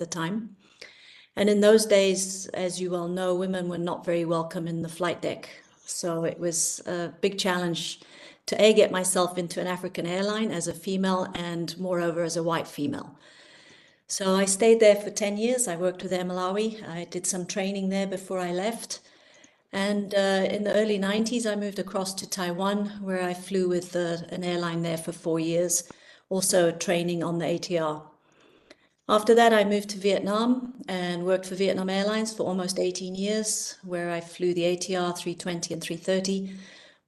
the time. And in those days, as you well know, women were not very welcome in the flight deck. So it was a big challenge to A, get myself into an African airline as a female and moreover as a white female. So I stayed there for 10 years. I worked with Air Malawi. I did some training there before I left. And in the early 90s, I moved across to Taiwan, where I flew with an airline there for 4 years, also training on the ATR. After that, I moved to Vietnam and worked for Vietnam Airlines for almost 18 years, where I flew the ATR 320 and 330,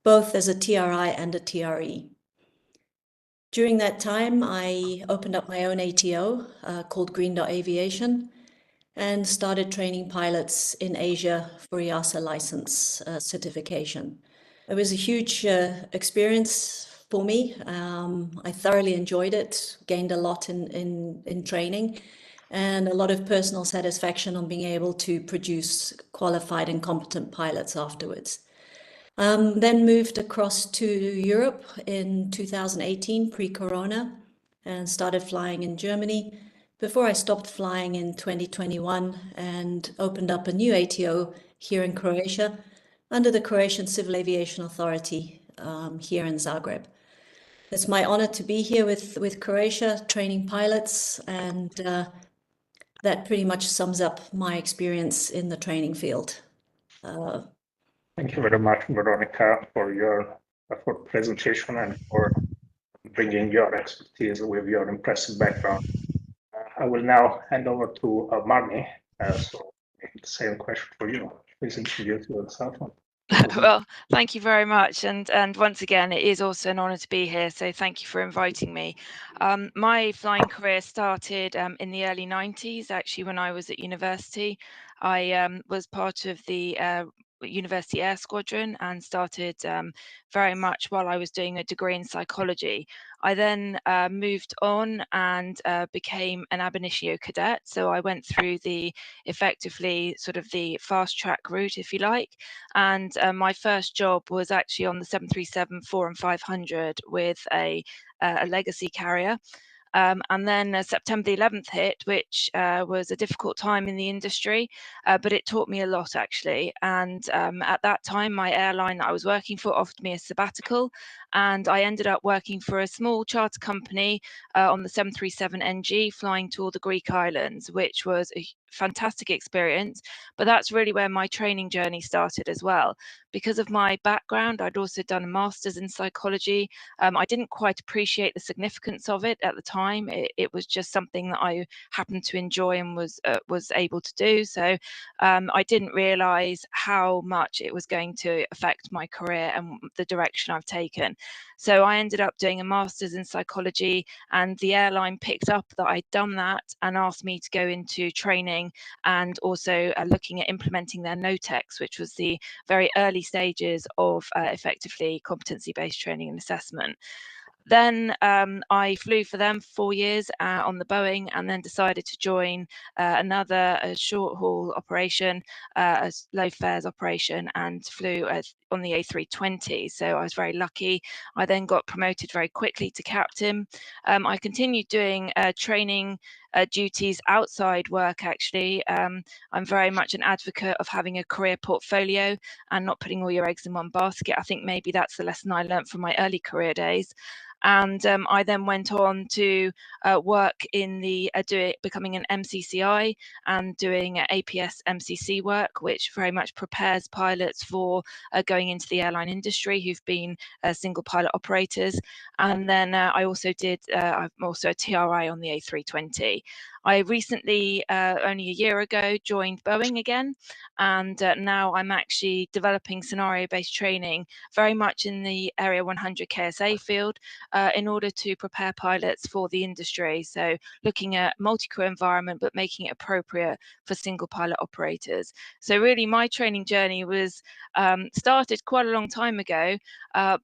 both as a TRI and a TRE. During that time, I opened up my own ATO called Green Dot Aviation, and started training pilots in Asia for EASA license certification. It was a huge experience for me. I thoroughly enjoyed it, gained a lot in training, and a lot of personal satisfaction on being able to produce qualified and competent pilots afterwards. Then moved across to Europe in 2018, pre-corona, and started flying in Germany, before I stopped flying in 2021 and opened up a new ATO here in Croatia under the Croatian Civil Aviation Authority here in Zagreb. It's my honor to be here with Croatia training pilots, and that pretty much sums up my experience in the training field. Thank you very much, Veronica, for your presentation and for bringing your expertise with your impressive background. I will now hand over to Marnie. So the same question for you. Please introduce yourself. Well, thank you very much. And once again, it is also an honor to be here. So thank you for inviting me. My flying career started in the early 90s, actually, when I was at university. I was part of the University Air Squadron and started very much while I was doing a degree in psychology. I then moved on and became an ab initio cadet. So I went through the effectively sort of the fast track route, if you like. And my first job was actually on the 737-4 and 500 with a legacy carrier. And then September the 11th hit, which was a difficult time in the industry, but it taught me a lot, actually. And at that time, my airline that I was working for offered me a sabbatical, and I ended up working for a small charter company on the 737NG, flying to all the Greek islands, which was a fantastic experience. But that's really where my training journey started as well. Because of my background, I'd also done a master's in psychology. I didn't quite appreciate the significance of it at the time. It was just something that I happened to enjoy and was able to do. So I didn't realize how much it was going to affect my career and the direction I've taken. So I ended up doing a master's in psychology, and the airline picked up that I'd done that and asked me to go into training and also looking at implementing their NOTEX, which was the very early stages of effectively competency-based training and assessment. Then I flew for them for 4 years on the Boeing, and then decided to join another short haul operation, a low fares operation, and flew on the A320. So I was very lucky. I then got promoted very quickly to captain. I continued doing training duties outside work, actually. I'm very much an advocate of having a career portfolio and not putting all your eggs in one basket. I think maybe that's the lesson I learned from my early career days. And I then went on to work in the becoming an MCCI and doing APS MCC work, which very much prepares pilots for going into the airline industry who've been single pilot operators. And then I also did, I'm also a TRI on the A320. I recently, only a year ago, joined Boeing again, and now I'm actually developing scenario-based training very much in the Area 100 KSA field in order to prepare pilots for the industry. So looking at multi-crew environment, but making it appropriate for single pilot operators. So really my training journey was started quite a long time ago,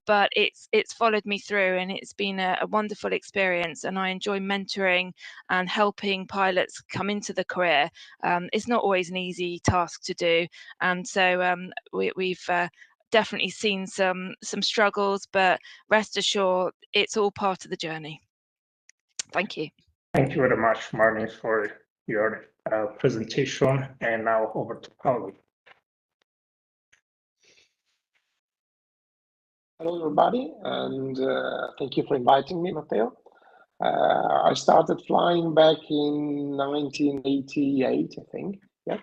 but it's followed me through, and it's been a wonderful experience, and I enjoy mentoring and helping pilots come into the career. It's not always an easy task to do, and so we've definitely seen some struggles, but rest assured it's all part of the journey. Thank you. Thank you very much, Marnie, for your presentation. And now over to Paolo. Hello, everybody, and thank you for inviting me, Matteo. I started flying back in 1988, I think, yeah.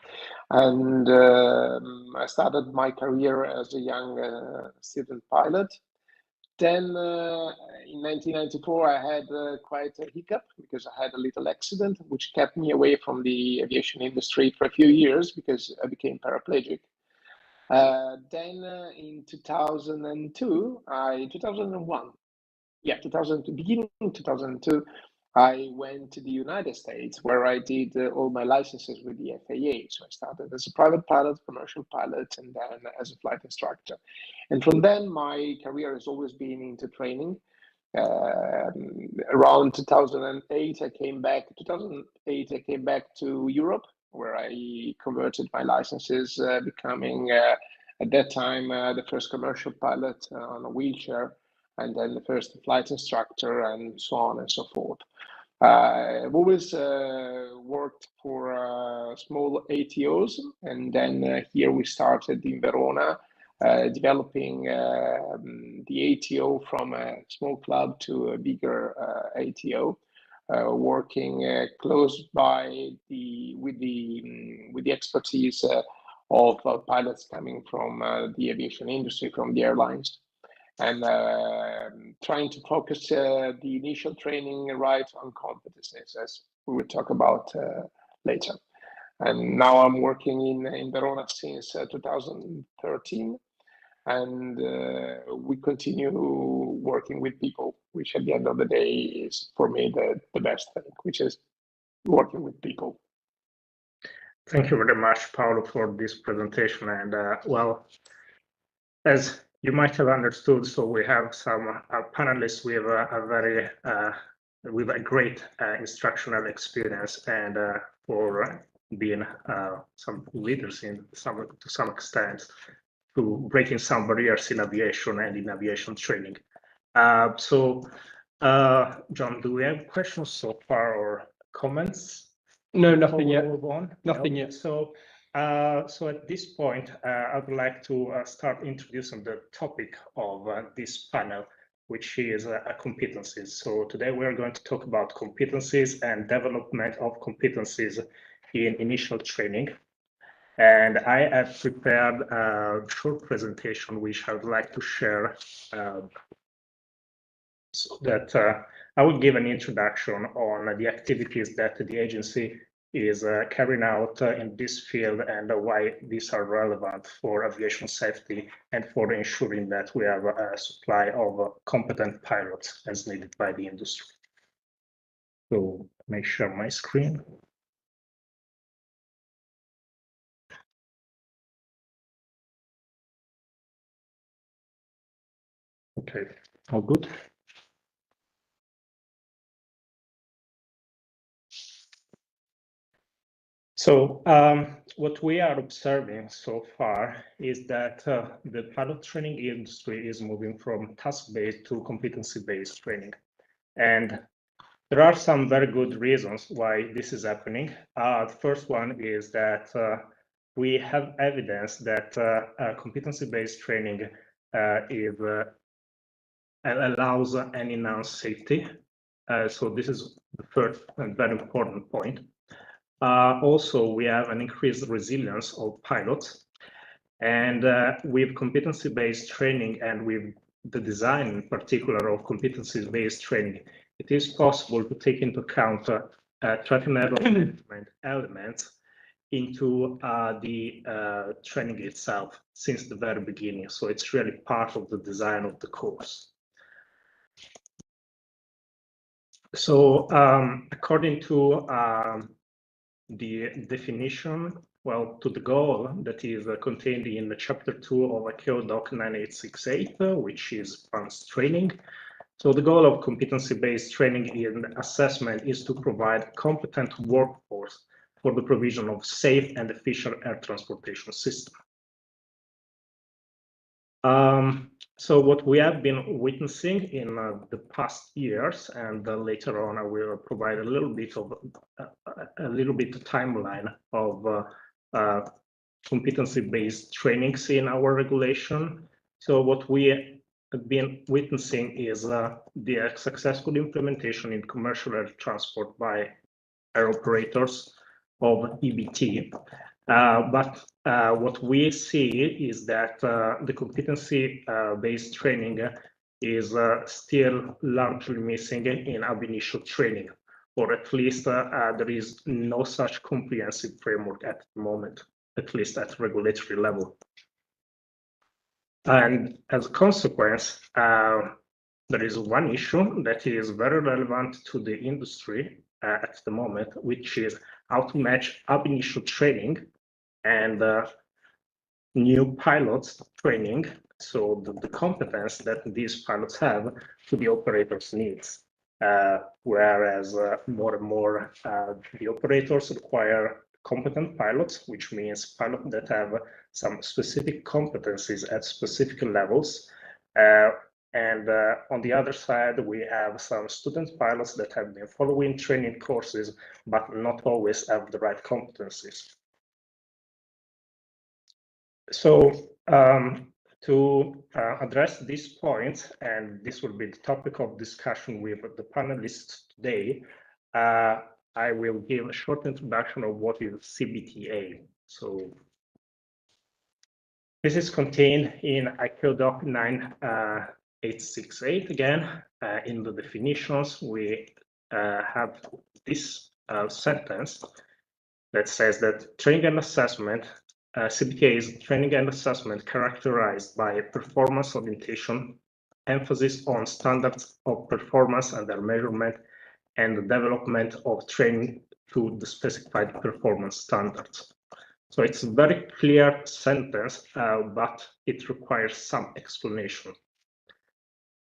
And I started my career as a young student pilot. Then in 1994, I had quite a hiccup because I had a little accident, which kept me away from the aviation industry for a few years because I became paraplegic. Then in 2002, 2001, yeah, 2002, beginning 2002, I went to the United States where I did all my licenses with the FAA. So I started as a private pilot, commercial pilot, and then as a flight instructor. And from then, my career has always been into training. Around 2008, I came back. 2008, I came back to Europe, where I converted my licenses, becoming at that time the first commercial pilot on a wheelchair, and then the first flight instructor, and so on and so forth. I've always worked for small ATOs, and then here we started in Verona, developing the ATO from a small club to a bigger ATO, working close by with the expertise of pilots coming from the aviation industry, from the airlines, and trying to focus the initial training right on competencies, as we will talk about later. And now I'm working in Verona since 2013, and we continue working with people, which at the end of the day is for me the best thing, which is working with people. Thank you very much, Paolo, for this presentation. And well, as you might have understood, so we have some panelists with a great instructional experience, and for being some leaders to some extent, to breaking some barriers in aviation and in aviation training. So, John, do we have questions so far or comments? No, nothing yet. Nothing yet. So at this point, I would like to start introducing the topic of this panel, which is competencies. So today we are going to talk about competencies and development of competencies in initial training. And I have prepared a short presentation, which I would like to share, so that I will give an introduction on the activities that the agency is carrying out in this field and why these are relevant for aviation safety and for ensuring that we have a supply of competent pilots as needed by the industry. So let me share my screen. Okay, all good. So what we are observing so far is that the pilot training industry is moving from task-based to competency-based training. And there are some very good reasons why this is happening. The first one is that we have evidence that competency-based training allows an enhanced safety. So this is the first and very important point. Also, we have an increased resilience of pilots, and with competency-based training and with the design in particular of competency-based training, it is possible to take into account threat and error management elements into the training itself since the very beginning. So it's really part of the design of the course. So according to the definition, well, to the goal that is contained in Chapter 2 of ATO Doc 9868, which is advanced training. So the goal of competency-based training in assessment is to provide competent workforce for the provision of safe and efficient air transportation system. So what we have been witnessing in the past years, and later on I will provide a little bit of timeline of competency-based trainings in our regulation. So what we have been witnessing is the successful implementation in commercial air transport by air operators of EBT. But what we see is that the competency-based training is still largely missing in ab initio training, or at least there is no such comprehensive framework at the moment, at least at regulatory level. And as a consequence, there is one issue that is very relevant to the industry at the moment, which is how to match ab initio training and new pilots training, so the competence that these pilots have to the operators' needs. Whereas more and more the operators require competent pilots, which means pilots that have some specific competencies at specific levels. And on the other side, we have some student pilots that have been following training courses, but not always have the right competencies. So to address these points, and this will be the topic of discussion with the panelists today, I will give a short introduction of what is CBTA. So this is contained in ICAO Doc 9868 again. In the definitions, we have this sentence that says that training and assessment, CBTA is training and assessment characterized by performance orientation, emphasis on standards of performance and their measurement, and the development of training to the specified performance standards. So it's a very clear sentence, but it requires some explanation.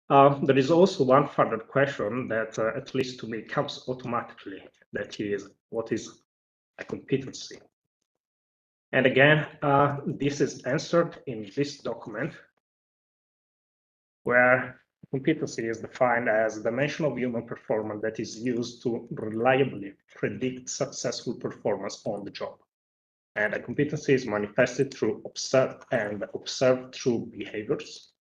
There is also one further question that, at least to me, comes automatically. That is, what is a competency? And again, this is answered in this document, where competency is defined as a dimension of human performance that is used to reliably predict successful performance on the job. And a competency is manifested through observed through behaviors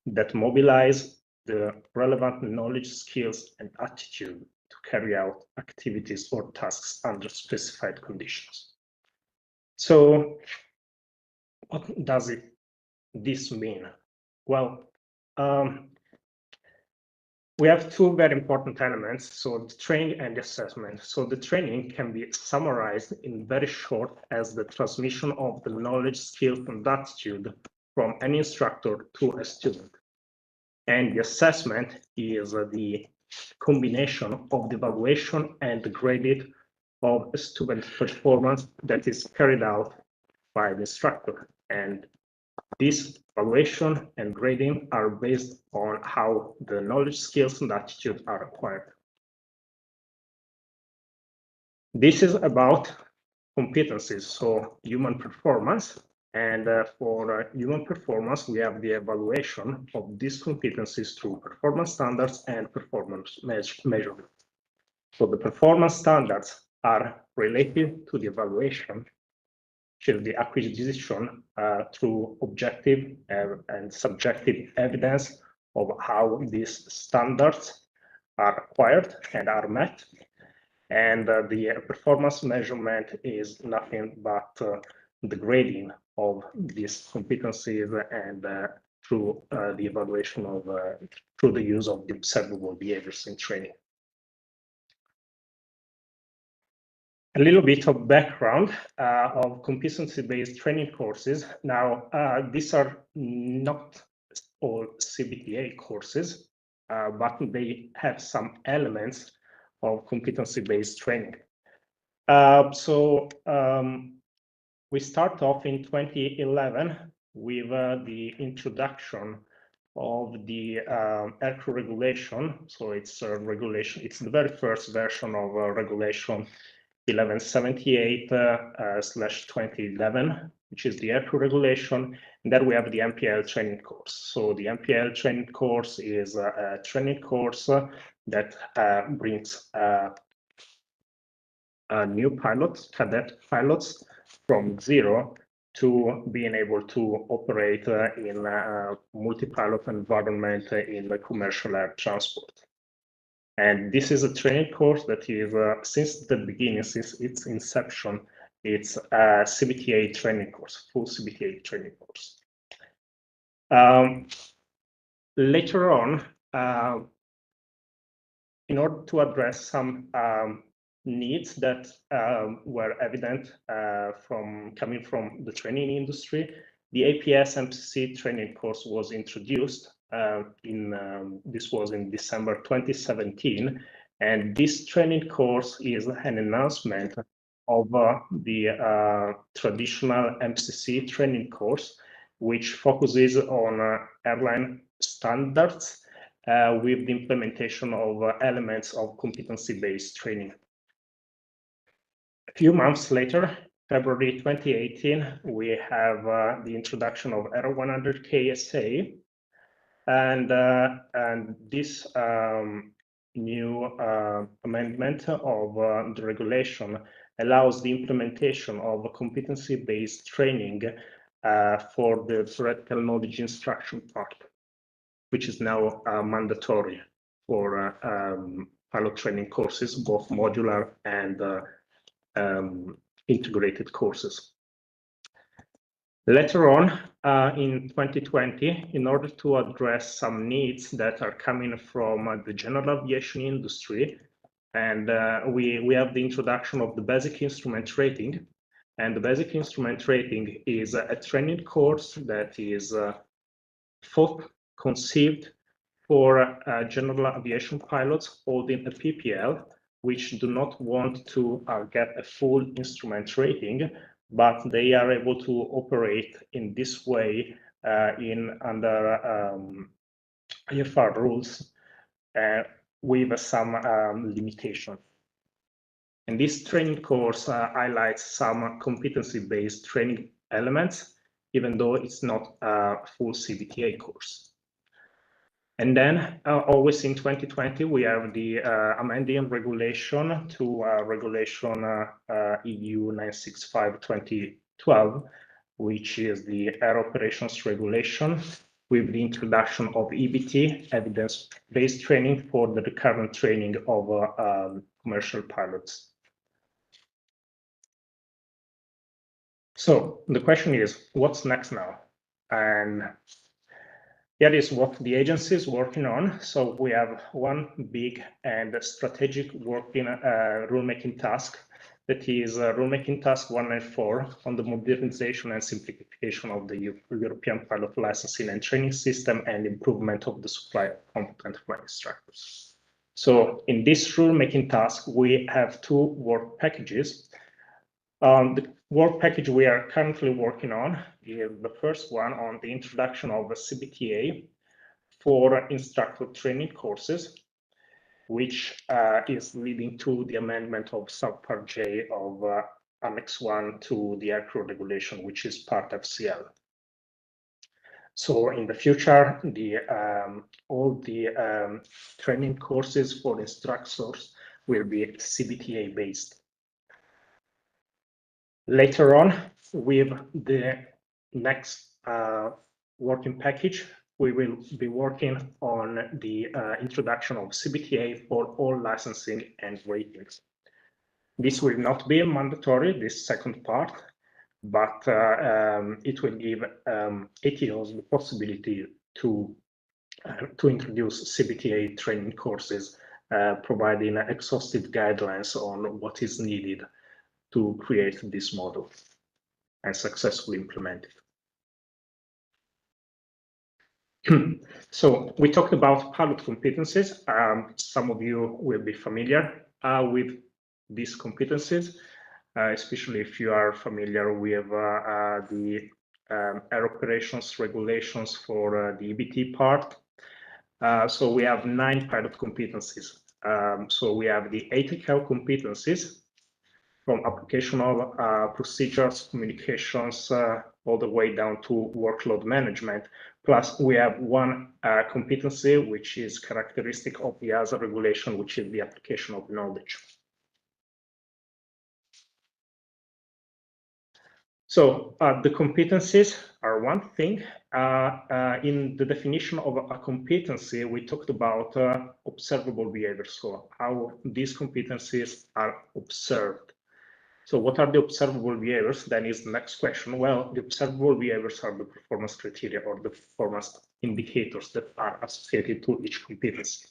that mobilize the relevant knowledge, skills, and attitude to carry out activities or tasks under specified conditions. So what does this mean? Well, we have two very important elements, so the training and the assessment. So the training can be summarized in very short as the transmission of the knowledge, skills, and attitude from an instructor to a student. And the assessment is the combination of the evaluation and the grading of a student performance that is carried out by the instructor. And this evaluation and grading are based on how the knowledge, skills, and attitude are acquired. This is about competencies, so human performance. And for human performance, we have the evaluation of these competencies through performance standards and performance measurement. So the performance standards are related to the evaluation, which is the acquisition through objective and subjective evidence of how these standards are acquired and are met. And the performance measurement is nothing but the grading of these competencies and through the evaluation of, through the use of the observable behaviors in training. A little bit of background of competency-based training courses. Now, these are not all CBTA courses, but they have some elements of competency-based training. We start off in 2011 with the introduction of the aircrew regulation. So it's a regulation, it's the very first version of regulation 1178/2011, which is the ATO regulation, and then we have the MPL training course. So the MPL training course is a training course that brings new pilots, cadet pilots, from zero to being able to operate in a multi-pilot environment in the commercial air transport. And this is a training course that is, since the beginning, since its inception, it's a CBTA training course, full CBTA training course. Later on, in order to address some needs that were evident coming from the training industry, the APS MCC training course was introduced. This was in December 2017, and this training course is an enhancement of the traditional MCC training course, which focuses on airline standards with the implementation of elements of competency-based training. A few months later, February 2018, we have the introduction of Aero 100 KSA, and this new amendment of the regulation allows the implementation of a competency-based training for the theoretical knowledge instruction part, which is now mandatory for pilot training courses, both modular and integrated courses. Later on, in 2020, in order to address some needs that are coming from the general aviation industry, and we have the introduction of the basic instrument rating. And the basic instrument rating is a training course that is conceived for general aviation pilots holding a PPL, which do not want to get a full instrument rating, but they are able to operate in this way under IFR rules with some limitation. And this training course highlights some competency-based training elements, even though it's not a full CBTA course. And then always in 2020, we have the amending regulation to regulation EU 965/2012, which is the air operations regulation, with the introduction of EBT, evidence-based training, for the recurrent training of commercial pilots. So the question is, what's next now? And that is what the agency is working on. So we have one big and strategic working rulemaking task, that is rulemaking task 194 on the modernization and simplification of the European pilot licensing and training system and improvement of the supply of competent flight instructors. So in this rulemaking task, we have two work packages. The work package we are currently working on is the first one on the introduction of a CBTA for instructor training courses, which is leading to the amendment of subpart J of Annex 1 to the aircrew regulation, which is part FCL. So in the future, all the training courses for instructors will be CBTA based. Later on, with the next working package, we will be working on the introduction of CBTA for all licensing and ratings. This will not be mandatory, this second part, but it will give ATOs the possibility to introduce CBTA training courses, providing exhaustive guidelines on what is needed to create this model and successfully implement it. So we talked about pilot competencies. Some of you will be familiar with these competencies, especially if you are familiar with the air operations regulations for the EBT part. So we have 9 pilot competencies. So we have the ATO competencies, from application of procedures, communications, all the way down to workload management. Plus, we have one competency, which is characteristic of the EASA regulation, which is the application of knowledge. So the competencies are one thing. In the definition of a competency, we talked about observable behavior, so how these competencies are observed. So what are the observable behaviors? Then is the next question. Well, the observable behaviors are the performance criteria or the performance indicators that are associated to each competency.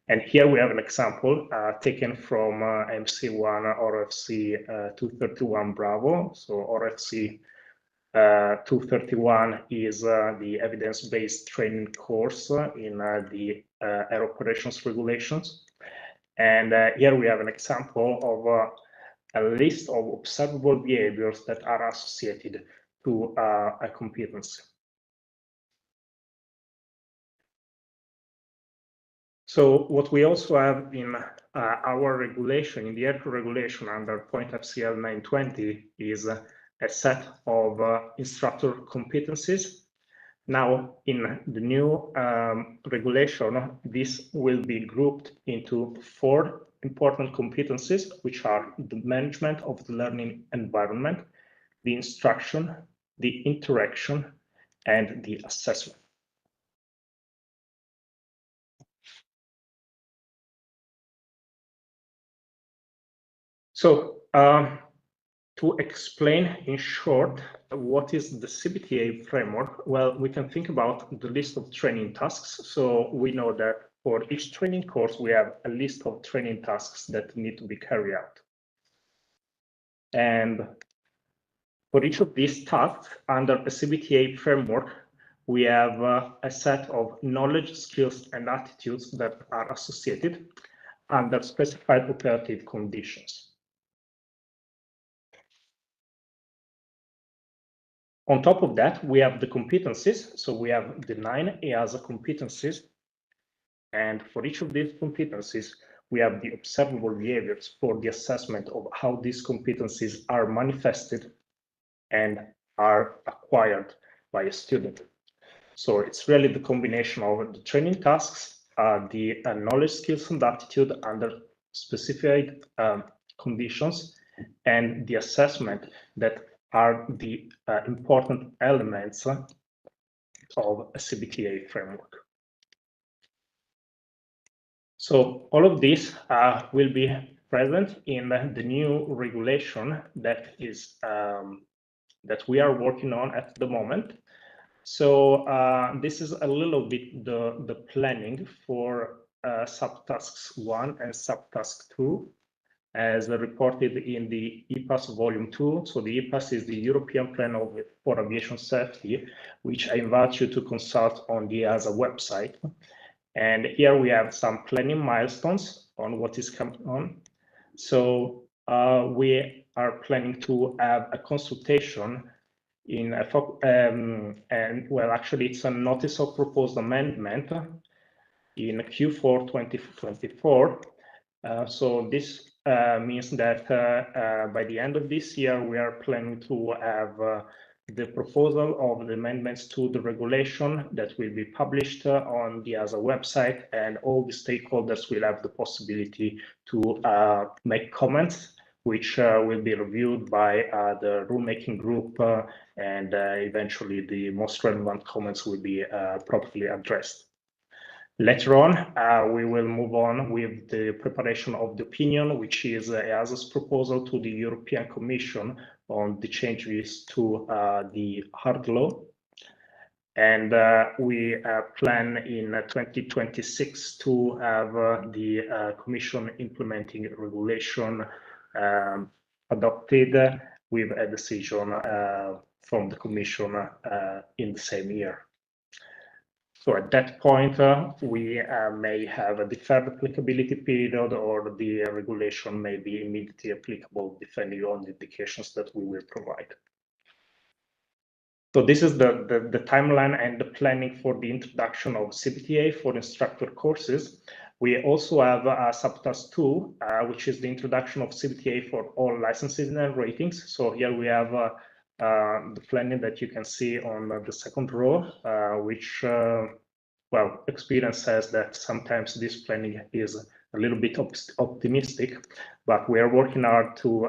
And here we have an example taken from MC1 RFC 231 Bravo. So RFC 231 is the evidence-based training course in the air operations regulations. And here we have an example of a list of observable behaviors that are associated to a competency. So what we also have in our regulation, in the ATO regulation under point FCL 920, is a set of instructor competencies. Now, in the new regulation, this will be grouped into 4 important competencies, which are the management of the learning environment, the instruction, the interaction, and the assessment. So to explain in short what is the CBTA framework, well, we can think about the list of training tasks. So we know that for each training course, we have a list of training tasks that need to be carried out. And for each of these tasks under a CBTA framework, we have a set of knowledge, skills, and attitudes that are associated under specified operative conditions. On top of that, we have the competencies. So we have the 9 EASA competencies. And for each of these competencies, we have the observable behaviors for the assessment of how these competencies are manifested and are acquired by a student. So it's really the combination of the training tasks, the knowledge, skills, and aptitude under specified conditions, and the assessment that are the important elements of a CBTA framework. So all of this will be present in the new regulation that is that we are working on at the moment. So this is a little bit the planning for subtasks 1 and subtask 2, as reported in the EPAS Volume 2. So the EPAS is the European Plan for Aviation Safety, which I invite you to consult on the EASA website. And here we have some planning milestones on what is coming on. So we are planning to have a consultation in and well, actually it's a notice of proposed amendment in Q4 2024. So this means that by the end of this year, we are planning to have the proposal of the amendments to the regulation that will be published on the EASA website, and all the stakeholders will have the possibility to make comments, which will be reviewed by the rulemaking group, and eventually the most relevant comments will be properly addressed. Later on, we will move on with the preparation of the opinion, which is EASA's proposal to the European Commission on the changes to the hard law. And we plan in 2026 to have the Commission implementing regulation adopted with a decision from the Commission in the same year. So at that point, we may have a deferred applicability period, or the regulation may be immediately applicable depending on the indications that we will provide. So this is the timeline and the planning for the introduction of CBTA for instructor courses. We also have a subtask 2, which is the introduction of CBTA for all licenses and ratings. So here we have the planning that you can see on the second row, which, well, experience says that sometimes this planning is a little bit optimistic, but we are working hard to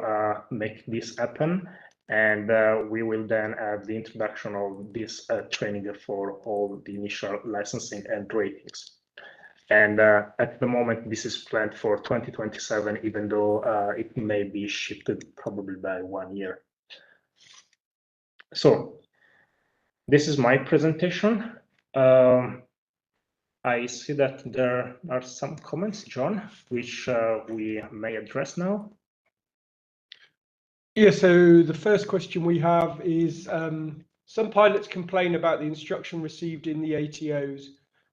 make this happen. And we will then have the introduction of this training for all the initial licensing and ratings. And at the moment, this is planned for 2027, even though it may be shifted probably by 1 year. So this is my presentation. I see that there are some comments, John, which we may address now. Yeah, so the first question we have is, some pilots complain about the instruction received in the ATOs,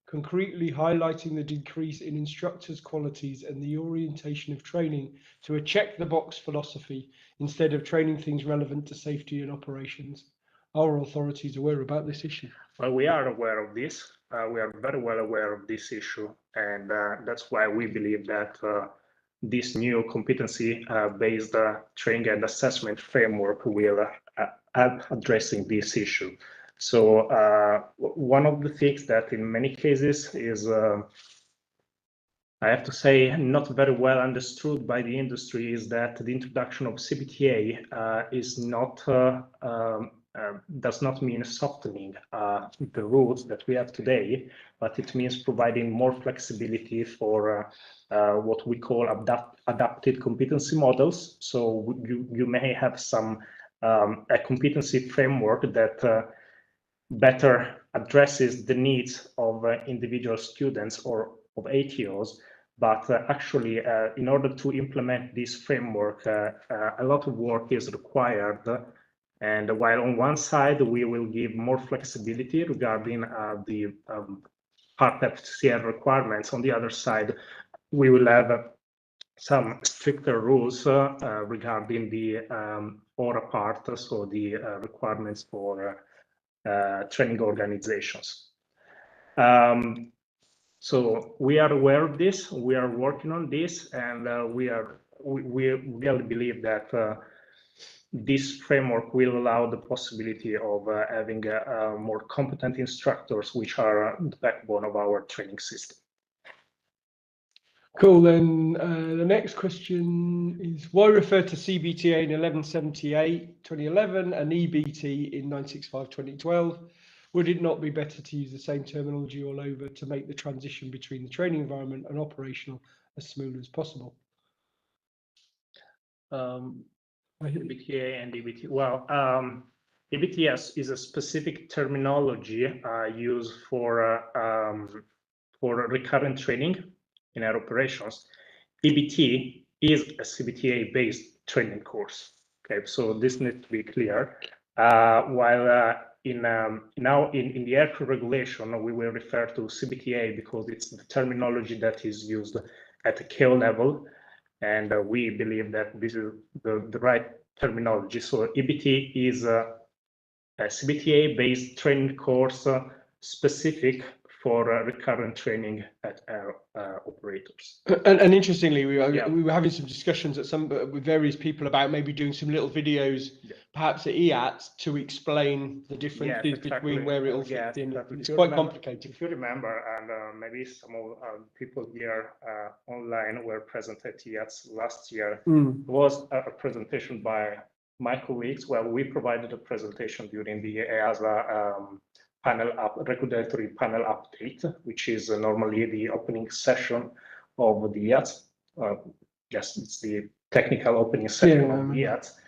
concretely highlighting the decrease in instructors' qualities and the orientation of training to a check-the-box philosophy instead of training things relevant to safety and operations. Are authorities aware about this issue? Well, we are aware of this. We are very well aware of this issue, and that's why we believe that this new competency-based training and assessment framework will help addressing this issue. So one of the things that in many cases is, I have to say, not very well understood by the industry is that the introduction of CBTA is not does not mean softening the rules that we have today, but it means providing more flexibility for what we call adapted competency models. So you may have some a competency framework that better addresses the needs of individual students or of ATOs, but actually in order to implement this framework, a lot of work is required. And while on one side, we will give more flexibility regarding the Part FCR requirements, on the other side, we will have some stricter rules regarding the ORA part, so the requirements for training organizations. So we are aware of this, we are working on this, and we really believe that this framework will allow the possibility of having more competent instructors, which are the backbone of our training system. Cool, then the next question is, why refer to CBTA in 1178, 2011 and EBT in 965, 2012? Would it not be better to use the same terminology all over to make the transition between the training environment and operational as smooth as possible? EBTA and EBT. Well, EBT is a specific terminology used for recurrent training in our operations. EBT is a CBTA-based training course. Okay, so this needs to be clear. While in the aircrew regulation, we will refer to CBTA because it's the terminology that is used at the KO level. And we believe that this is the right terminology. So EBT is a CBTA-based training course specific for recurrent training at our operators. And interestingly, we were having some discussions with various people about maybe doing some little videos, perhaps at EATS, to explain the differences between where it all fits in. It's quite complicated. If you remember, and maybe some of people here online were present at EATS last year, was a presentation by my colleagues where we provided a presentation during the EASA regulatory panel update, which is normally the opening session of the EATS. Yes, it's the technical opening session of the EATS.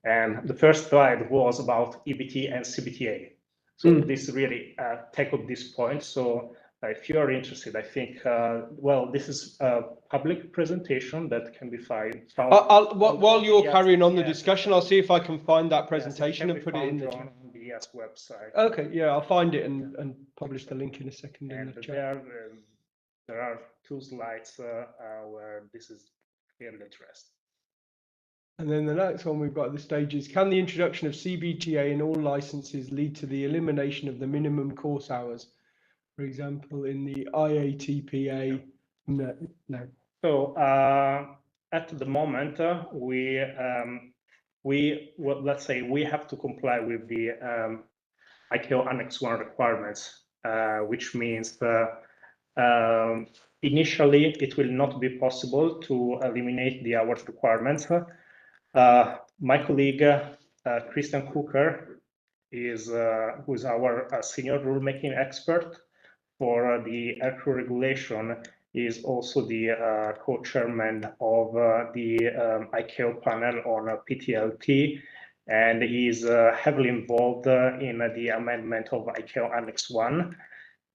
And the first slide was about EBT and CBTA. So this really tackled this point. So if you are interested, I think, well, this is a public presentation that can be found. While you're carrying on the discussion, I'll see if I can find that presentation and put it in the chat. EATS website. Okay, yeah, I'll find it and publish the link in a second in the chat. There are 2 slides where this is clearly addressed. And then the next one we've got at this stage is, can the introduction of CBTA in all licenses lead to the elimination of the minimum course hours? For example, in the IATPA, no. So at the moment, let's say we have to comply with the ICAO Annex 1 requirements, which means initially it will not be possible to eliminate the hours requirements. My colleague Christian Hooker who is our senior rulemaking expert for the aircrew regulation, is also the co-chairman of the ICAO panel on PTLT, and is heavily involved in the amendment of ICAO Annex 1.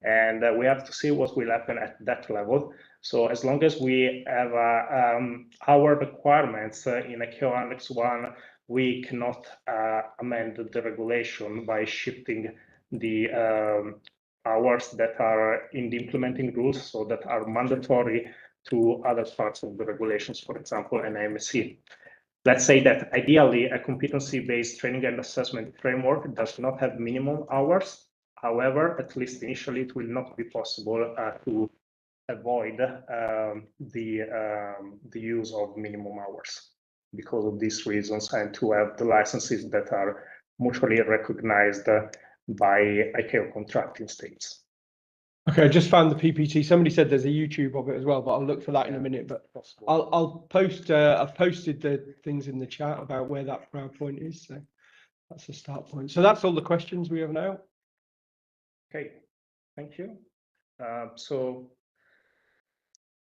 And we have to see what will happen at that level. So as long as we have our requirements in ICAO Annex 1, we cannot amend the regulation by shifting the hours that are in the implementing rules, so that are mandatory, to other parts of the regulations, for example, an AMC. Let's say that ideally a competency-based training and assessment framework does not have minimum hours. However, at least initially, it will not be possible to avoid the use of minimum hours because of these reasons, and to have the licenses that are mutually recognized by ICAO contracting states. Okay, I just found the PPT. Somebody said there's a YouTube of it as well, but I'll look for that in a minute. But I'll post. I've posted the things in the chat about where that PowerPoint is. So that's the start point. So that's all the questions we have now. Okay, thank you.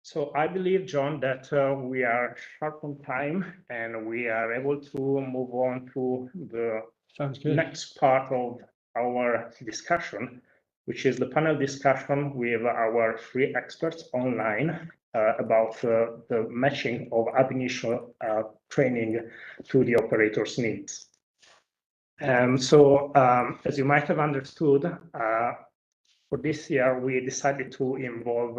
So I believe, John, that we are sharp on time and we are able to move on to the next part of our discussion, which is the panel discussion with our three experts online about the matching of ab initio training to the operator's needs. So as you might have understood, for this year, we decided to involve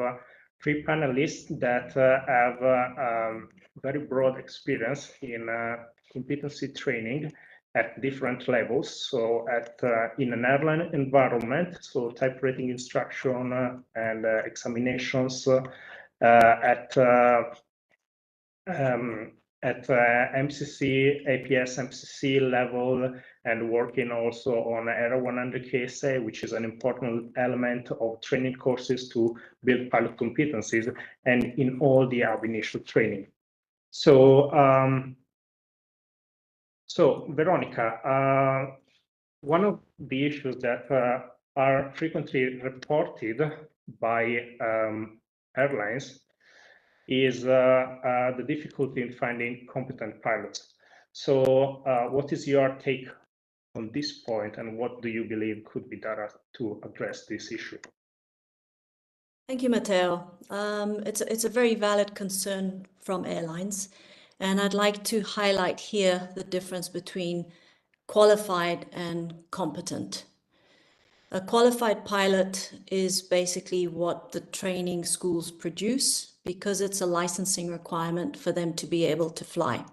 three panelists that have very broad experience in competency training at different levels. So in an airline environment, so type rating instruction and examinations at MCC, APS MCC level, and working also on Aero 100 KSA, which is an important element of training courses to build pilot competencies, and in all the ab initio training. So, Veronica, one of the issues that are frequently reported by airlines is the difficulty in finding competent pilots. So what is your take on this point, and what do you believe could be done to address this issue? Thank you, Matteo. It's a very valid concern from airlines, and I'd like to highlight here the difference between qualified and competent. A qualified pilot is basically what the training schools produce because it's a licensing requirement for them to be able to fly.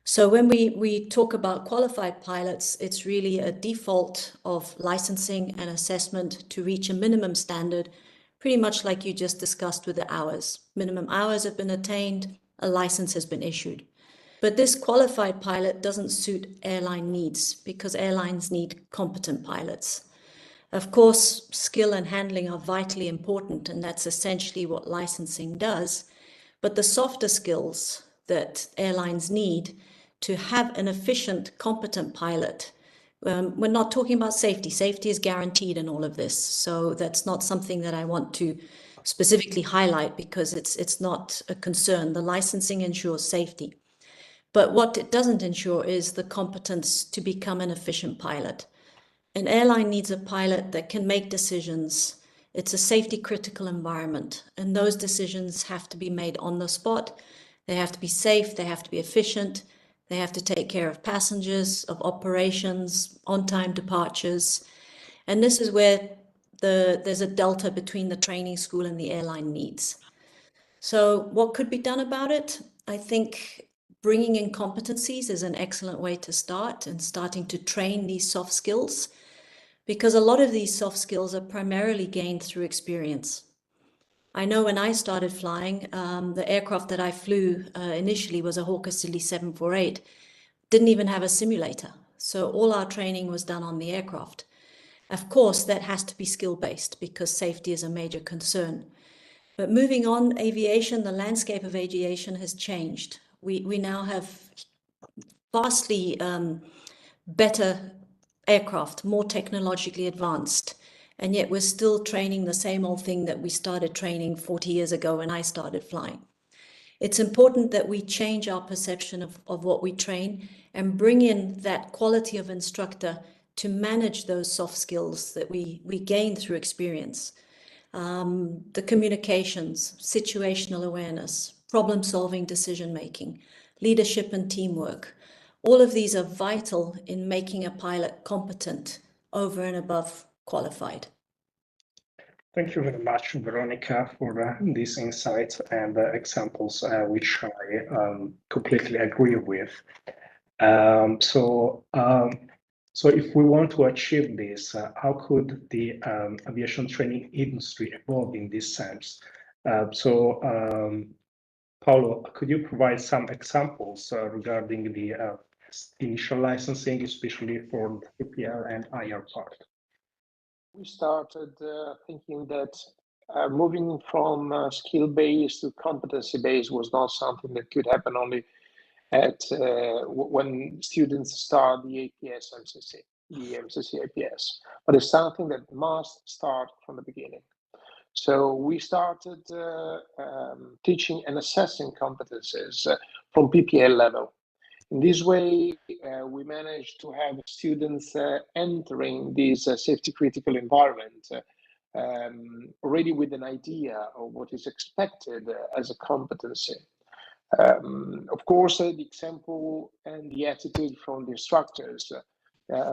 So when we talk about qualified pilots, it's really a default of licensing and assessment to reach a minimum standard, pretty much like you just discussed with the hours. Minimum hours have been attained, a license has been issued. But this qualified pilot doesn't suit airline needs because airlines need competent pilots. Of course, skill and handling are vitally important, and that's essentially what licensing does. But the softer skills that airlines need to have an efficient, competent pilot, we're not talking about safety. Safety is guaranteed in all of this. So that's not something that I want to specifically highlight because it's not a concern. The licensing ensures safety. But what it doesn't ensure is the competence to become an efficient pilot. An airline needs a pilot that can make decisions. It's a safety critical environment, and those decisions have to be made on the spot. They have to be safe, they have to be efficient, they have to take care of passengers, of operations, on-time departures. And this is where there's a delta between the training school and the airline needs. So what could be done about it? I think bringing in competencies is an excellent way to start, and starting to train these soft skills, because a lot of these soft skills are primarily gained through experience. I know when I started flying, the aircraft that I flew initially was a Hawker Siddeley 748, didn't even have a simulator. So all our training was done on the aircraft. Of course, that has to be skill-based because safety is a major concern. But moving on, aviation, the landscape of aviation has changed. We now have vastly better aircraft, more technologically advanced, and yet we're still training the same old thing that we started training 40 years ago when I started flying. It's important that we change our perception of what we train and bring in that quality of instructor to manage those soft skills that we gain through experience. The communications, situational awareness, problem-solving, decision-making, leadership and teamwork. All of these are vital in making a pilot competent over and above qualified. Thank you very much, Veronica, for these insights and examples, which I completely agree with. So if we want to achieve this, how could the aviation training industry evolve in this sense? Paolo, could you provide some examples regarding the initial licensing, especially for the PPL and IR part? We started thinking that moving from skill-based to competency-based was not something that could happen only at when students start the APS MCC, the MCC APS, but it's something that must start from the beginning. So we started teaching and assessing competences from PPL level. In this way, we managed to have students entering this safety critical environment already with an idea of what is expected as a competency. Of course, the example and the attitude from the instructors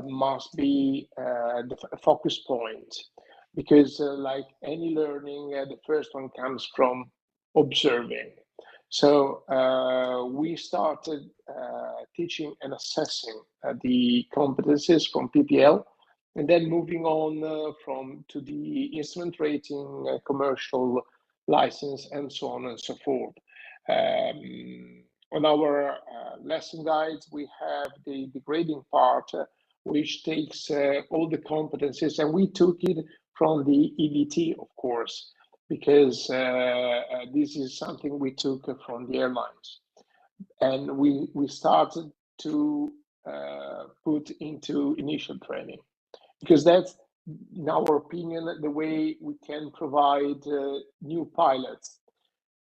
must be the focus point, because like any learning, the first one comes from observing. So we started teaching and assessing the competencies from PPL, and then moving on to the instrument rating, commercial license, and so on and so forth. On our lesson guides, we have the grading part, which takes all the competencies, and we took it from the EBT, of course, because this is something we took from the airlines. And we started to put into initial training, because that's, in our opinion, the way we can provide new pilots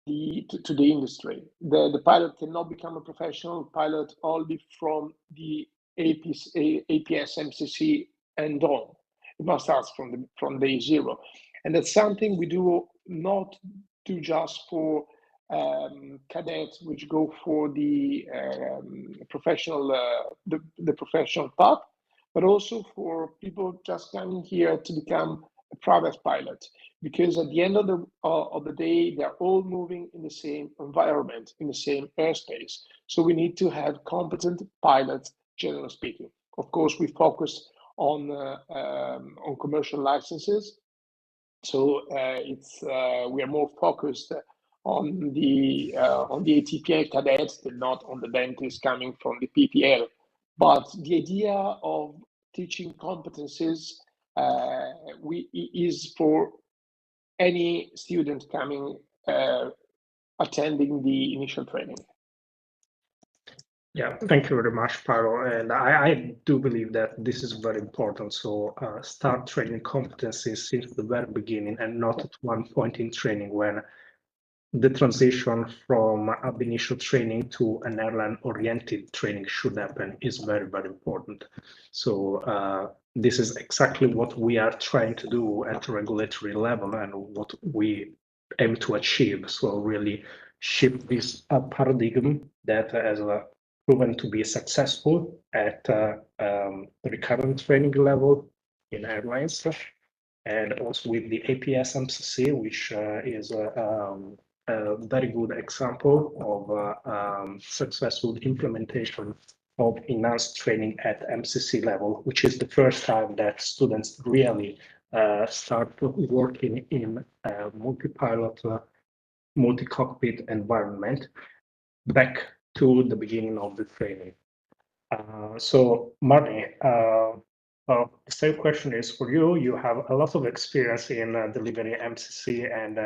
to the industry. The pilot cannot become a professional pilot only from the APS MCC and on. It must start from day zero. And that's something we do not do just for cadets which go for the professional the professional path, but also for people just coming here to become a private pilot, because at the end of the day, they're all moving in the same environment, in the same airspace. So we need to have competent pilots, generally speaking. Of course, we focus on commercial licenses, so we are more focused on the ATPL cadets than not on the dentists coming from the PPL. But the idea of teaching competencies is for any student coming attending the initial training. Yeah, thank you very much, Paolo. And I do believe that this is very important. So start training competencies since the very beginning, and not at one point in training when the transition from ab initio training to an airline-oriented training should happen is very, very important. So this is exactly what we are trying to do at the regulatory level and what we aim to achieve. So really shift this paradigm that has proven to be successful at the recurrent training level in airlines, and also with the APS MCC, which is a very good example of successful implementation of enhanced training at MCC level, which is the first time that students really start working in a multi-pilot, multi-cockpit environment back to the beginning of the training. So Marnie, the same question is for you. You have a lot of experience in delivering MCC and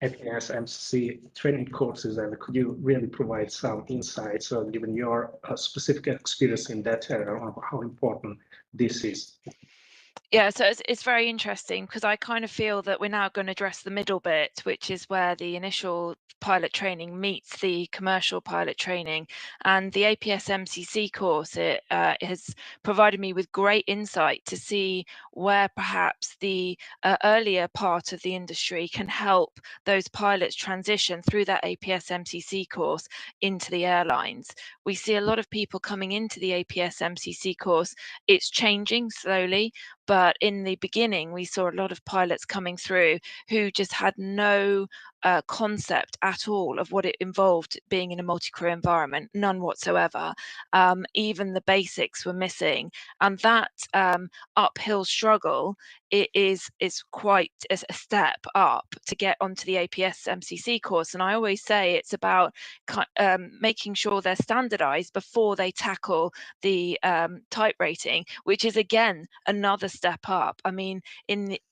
APS MCC training courses, and could you really provide some insights, given your specific experience in that area, of how important this is? Yeah, so it's very interesting because I kind of feel that we're now going to address the middle bit, which is where the initial pilot training meets the commercial pilot training. And the APS MCC course, it has provided me with great insight to see where perhaps the earlier part of the industry can help those pilots transition through that APS MCC course into the airlines. We see a lot of people coming into the APS MCC course. It's changing slowly, but in the beginning, we saw a lot of pilots coming through who just had no concept at all of what it involved being in a multi-crew environment, none whatsoever. Even the basics were missing, and that uphill struggle is quite a step up to get onto the APS MCC course. And I always say it's about making sure they're standardized before they tackle the type rating, which is again another step up. I mean,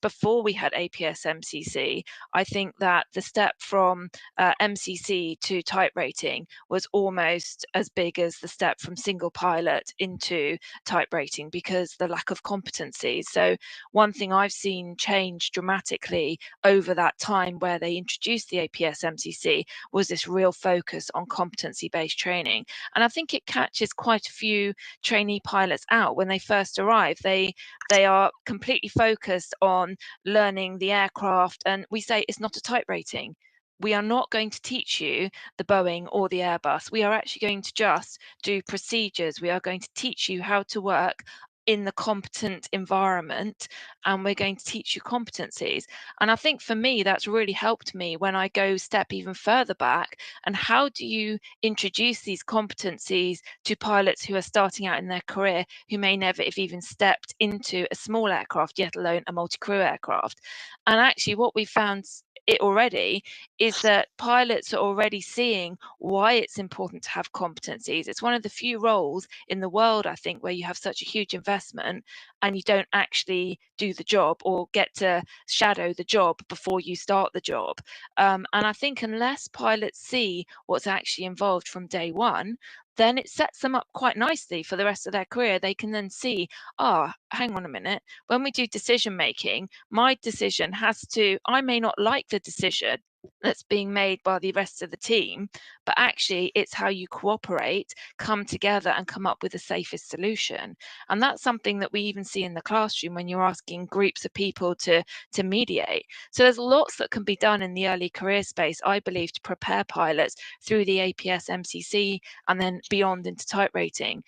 before we had APS MCC, I think that the step from MCC to type rating was almost as big as the step from single pilot into type rating, because the lack of competencies. So one thing I've seen change dramatically over that time where they introduced the APS MCC was this real focus on competency-based training. And I think it catches quite a few trainee pilots out when they first arrive. They are completely focused on learning the aircraft, and we say it's not a type rating. We are not going to teach you the Boeing or the Airbus. We are actually going to just do procedures. We are going to teach you how to work in the competent environment, and we're going to teach you competencies. And I think for me, that's really helped me when I go step even further back. And how do you introduce these competencies to pilots who are starting out in their career, who may never have even stepped into a small aircraft, yet alone a multi-crew aircraft? And actually what we found it already is that pilots are already seeing why it's important to have competencies. It's one of the few roles in the world, I think, where you have such a huge investment and you don't actually do the job or get to shadow the job before you start the job. And I think unless pilots see what's actually involved from day one, then it sets them up quite nicely for the rest of their career. They can then see, hang on a minute, when we do decision making, my decision I may not like the decision that's being made by the rest of the team, but actually it's how you cooperate, come together and come up with the safest solution. And that's something that we even see in the classroom when you're asking groups of people to mediate. So there's lots that can be done in the early career space, I believe, to prepare pilots through the APS MCC and then beyond into type rating.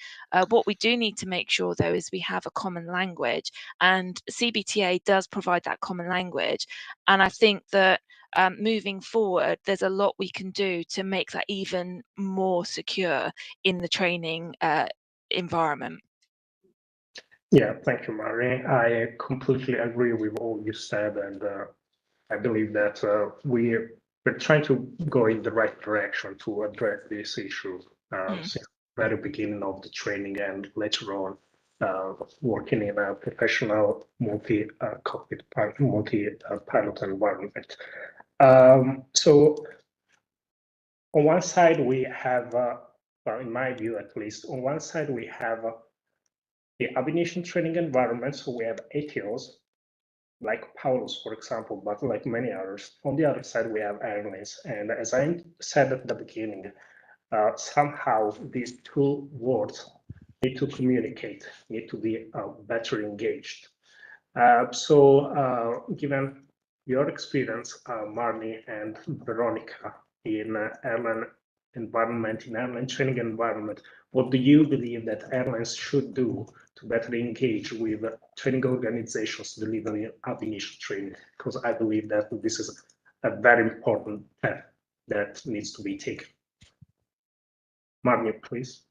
What we do need to make sure, though, is we have a common language, and CBTA does provide that common language. And I think that moving forward, there's a lot we can do to make that even more secure in the training environment. Yeah, thank you, Mari. I completely agree with all you said, and I believe that we're trying to go in the right direction to address this issue since the very beginning of the training and later on working in a professional multi-cockpit, multi-pilot environment. So on one side we have, well, in my view at least, on one side we have the aviation training environment, so we have ATOs, like Paulus, for example, but like many others. On the other side, we have airlines. And as I said at the beginning, somehow these two worlds need to communicate, need to be better engaged. So given your experience, Marnie and Veronica, in airline environment, in airline training environment, what do you believe that airlines should do to better engage with training organizations delivering aviation training? Because I believe that this is a very important path that needs to be taken. Marnie, please.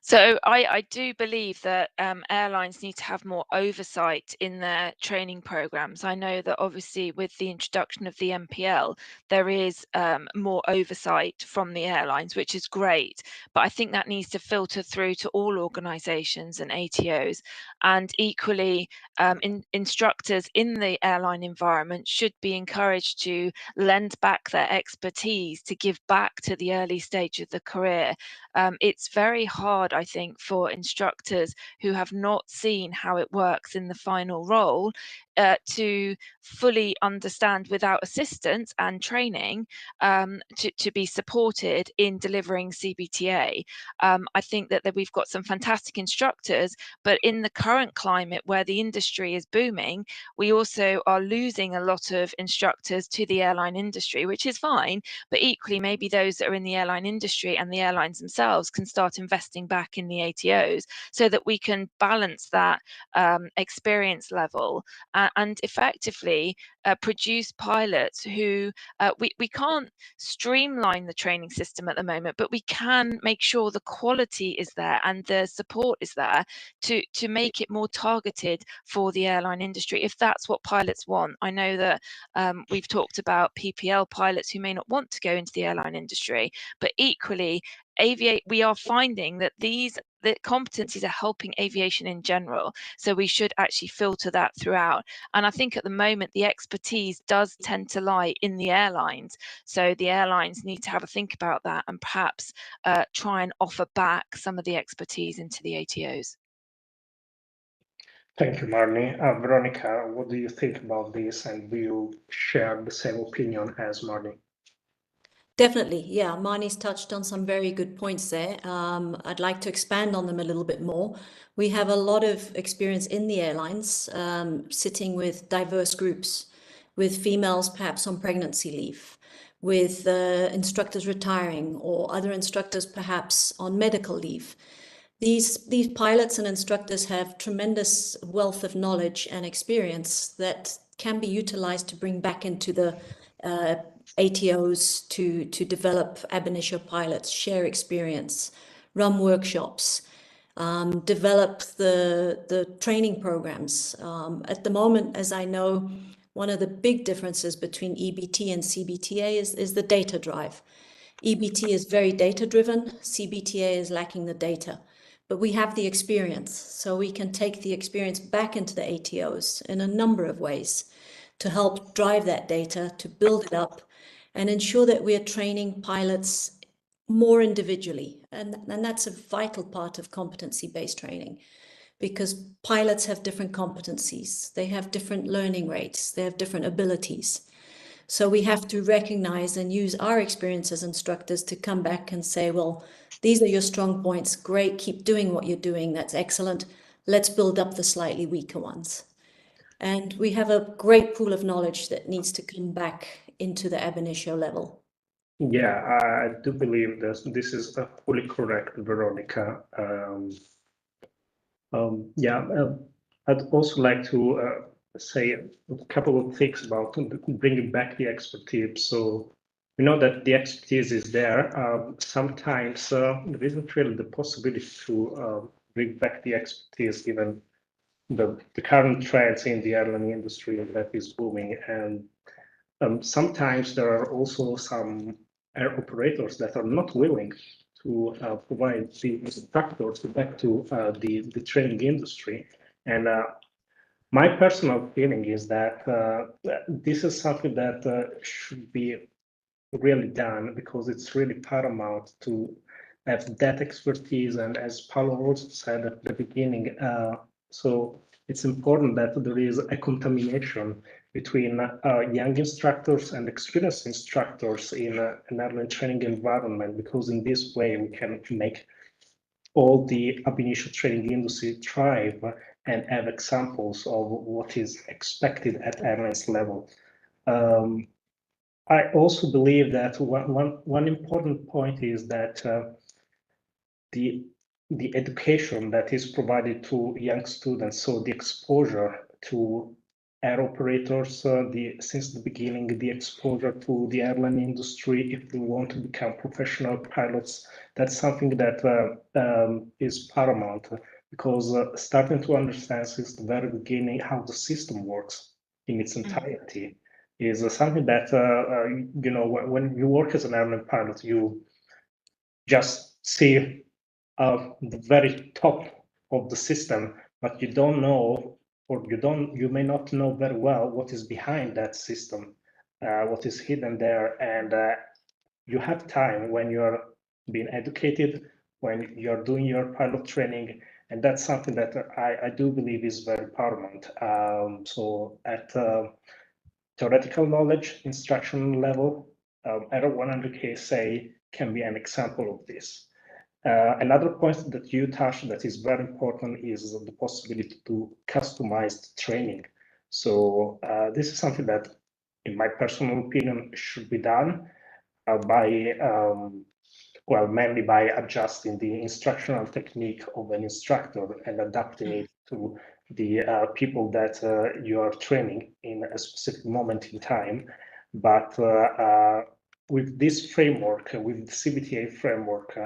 So I do believe that airlines need to have more oversight in their training programs. I know that obviously with the introduction of the MPL, there is more oversight from the airlines, which is great. But I think that needs to filter through to all organisations and ATOs. And equally, instructors in the airline environment should be encouraged to lend back their expertise to give back to the early stage of the career. It's very hard, I think, for instructors who have not seen how it works in the final role to fully understand without assistance and training to be supported in delivering CBTA. I think that we've got some fantastic instructors, but in the current climate where the industry is booming, we also are losing a lot of instructors to the airline industry, which is fine, but equally maybe those that are in the airline industry and the airlines themselves can start investing back in the ATOs so that we can balance that experience level and effectively produce pilots who we can't streamline the training system at the moment, but we can make sure the quality is there and the support is there to make it more targeted for the airline industry, if that's what pilots want. I know that we've talked about PPL pilots who may not want to go into the airline industry, but equally we are finding that the competencies are helping aviation in general, so we should actually filter that throughout. And I think at the moment the expertise does tend to lie in the airlines, so the airlines need to have a think about that and perhaps try and offer back some of the expertise into the ATOs. Thank you, Marnie. Veronica, what do you think about this, and do you share the same opinion as Marnie? Definitely, yeah. Marnie's touched on some very good points there. I'd like to expand on them a little bit more. We have a lot of experience in the airlines, sitting with diverse groups, with females perhaps on pregnancy leave, with instructors retiring, or other instructors perhaps on medical leave. These pilots and instructors have tremendous wealth of knowledge and experience that can be utilized to bring back into the ATOs to develop ab initio pilots, share experience, run workshops, develop the training programs. At the moment, as I know, one of the big differences between EBT and CBTA is the data drive. EBT is very data driven, CBTA is lacking the data. But we have the experience, so we can take the experience back into the ATOs in a number of ways to help drive that data, to build it up, and ensure that we are training pilots more individually. And that's a vital part of competency-based training, because pilots have different competencies, they have different learning rates, they have different abilities. So we have to recognize and use our experience as instructors to come back and say, well, these are your strong points. Great, keep doing what you're doing. That's excellent. Let's build up the slightly weaker ones. And we have a great pool of knowledge that needs to come back into the ab initio level. Yeah, I do believe this is fully correct, Veronica. I'd also like to say a couple of things about bringing back the expertise. So we know that the expertise is there. Sometimes there isn't really the possibility to bring back the expertise given the current trends in the airline industry that is booming. And sometimes there are also some air operators that are not willing to provide the instructors back to the training industry. And my personal feeling is that this is something that should be really done, because it's really paramount to have that expertise. And as Paolo also said at the beginning, so it's important that there is a contamination between young instructors and experienced instructors in an airline training environment, because in this way we can make all the ab initio training industry thrive and have examples of what is expected at airlines level. I also believe that one important point is that the education that is provided to young students, so the exposure to air operators, since the beginning, the exposure to the airline industry, if we want to become professional pilots, that's something that is paramount, because starting to understand since the very beginning how the system works in its entirety is something that, you know, when you work as an airline pilot, you just see the very top of the system, but you don't know, or you may not know very well what is behind that system, what is hidden there. And you have time when you're being educated, when you're doing your pilot training, and that's something that I do believe is very paramount. So at theoretical knowledge, instruction level, Error 100 KSA can be an example of this. Another point that you touched that is very important is the possibility to customize training. So this is something that, in my personal opinion, should be done by, well, mainly by adjusting the instructional technique of an instructor and adapting it to the people that you are training in a specific moment in time. But with this framework, with the CBTA framework,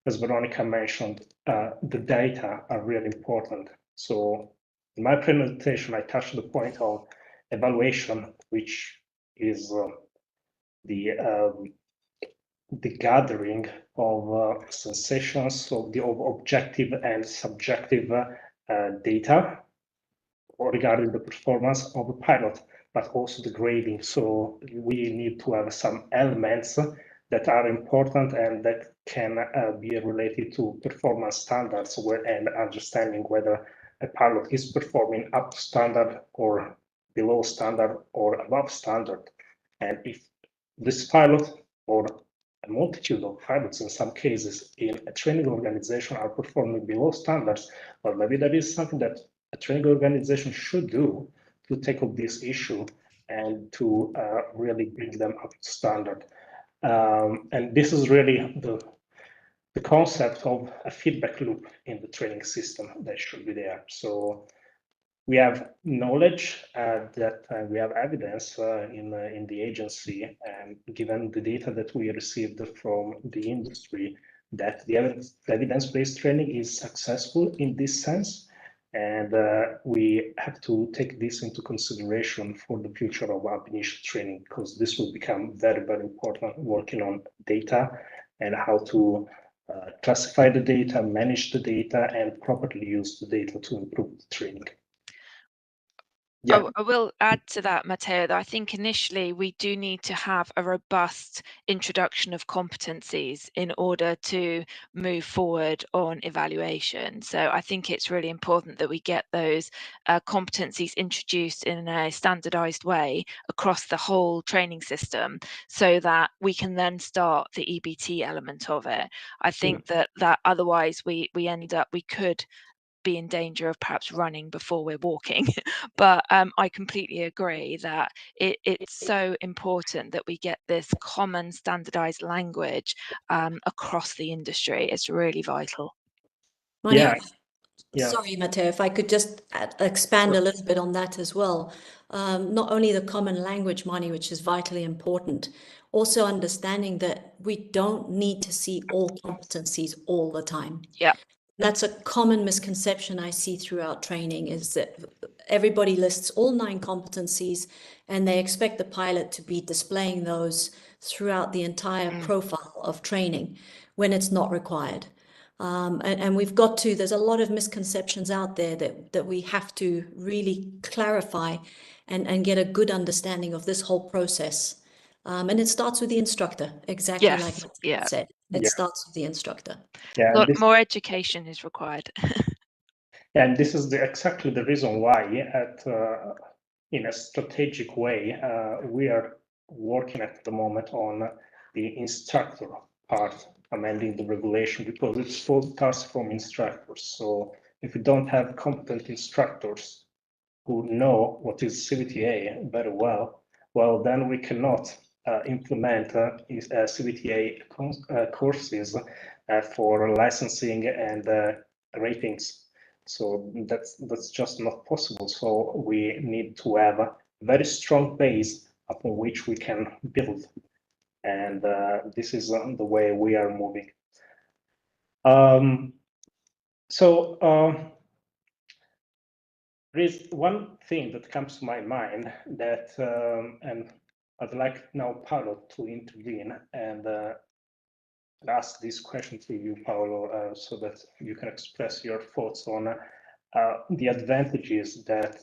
as Veronica mentioned, the data are really important. So in my presentation, I touched the point of evaluation, which is the gathering of sensations of objective and subjective data regarding the performance of a pilot, but also the grading. So we need to have some elements that are important and that can be related to performance standards and understanding whether a pilot is performing up to standard or below standard or above standard. And if this pilot or a multitude of pilots in some cases in a training organization are performing below standards, well, maybe that is something that a training organization should do to tackle this issue and to really bring them up to standard. And this is really the concept of a feedback loop in the training system that should be there. So we have knowledge that we have evidence in the agency, and given the data that we received from the industry, that the evidence-based training is successful in this sense. And we have to take this into consideration for the future of ab initio training, because this will become very, very important, working on data and how to classify the data, manage the data, and properly use the data to improve the training. Yeah. I will add to that, Matteo, that I think initially we do need to have a robust introduction of competencies in order to move forward on evaluation. So I think it's really important that we get those competencies introduced in a standardized way across the whole training system, so that we can then start the EBT element of it. I think that otherwise we could be in danger of perhaps running before we're walking. But I completely agree that it's so important that we get this common standardized language across the industry. It's really vital. Monica, sorry, Matteo, if I could just expand a little bit on that as well. Not only the common language, Mani, which is vitally important, also understanding that we don't need to see all competencies all the time. Yeah. That's a common misconception I see throughout training, is that everybody lists all 9 competencies and they expect the pilot to be displaying those throughout the entire profile of training when it's not required. And we've got to, there's a lot of misconceptions out there that we have to really clarify and get a good understanding of this whole process. And it starts with the instructor, exactly like I said. It starts with the instructor. Yeah, more education is required. And this is exactly the reason why, in a strategic way, we are working at the moment on the instructor part, amending the regulation, because it starts from instructors. So if we don't have competent instructors who know what is CBTA very well, then we cannot implement CBTA courses for licensing and ratings. So that's just not possible. So we need to have a very strong base upon which we can build. And this is the way we are moving. There is one thing that comes to my mind that, and I'd like now Paolo to intervene and ask this question to you, Paolo, so that you can express your thoughts on the advantages that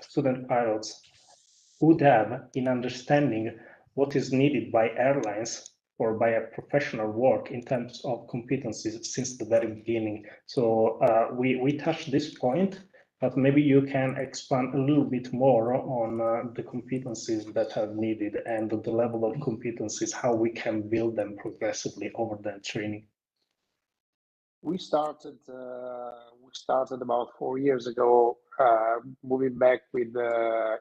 student pilots would have in understanding what is needed by airlines or by a professional work in terms of competencies since the very beginning. So we touched this point, but maybe you can expand a little bit more on the competencies that are needed and the level of competencies, how we can build them progressively over the training. We started about 4 years ago, moving back with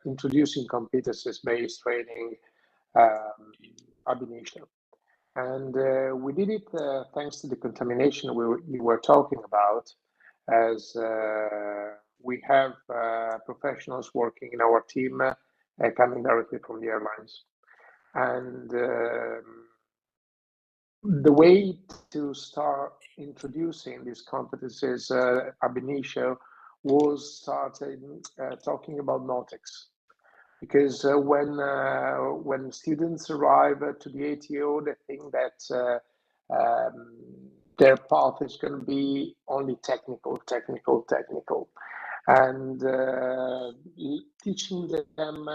introducing competencies-based training ab initio. And we did it thanks to the contamination we were talking about, as we have professionals working in our team coming directly from the airlines. And the way to start introducing these competencies ab initio was starting talking about nautics. Because when students arrive to the ATO, they think that their path is going to be only technical. And teaching them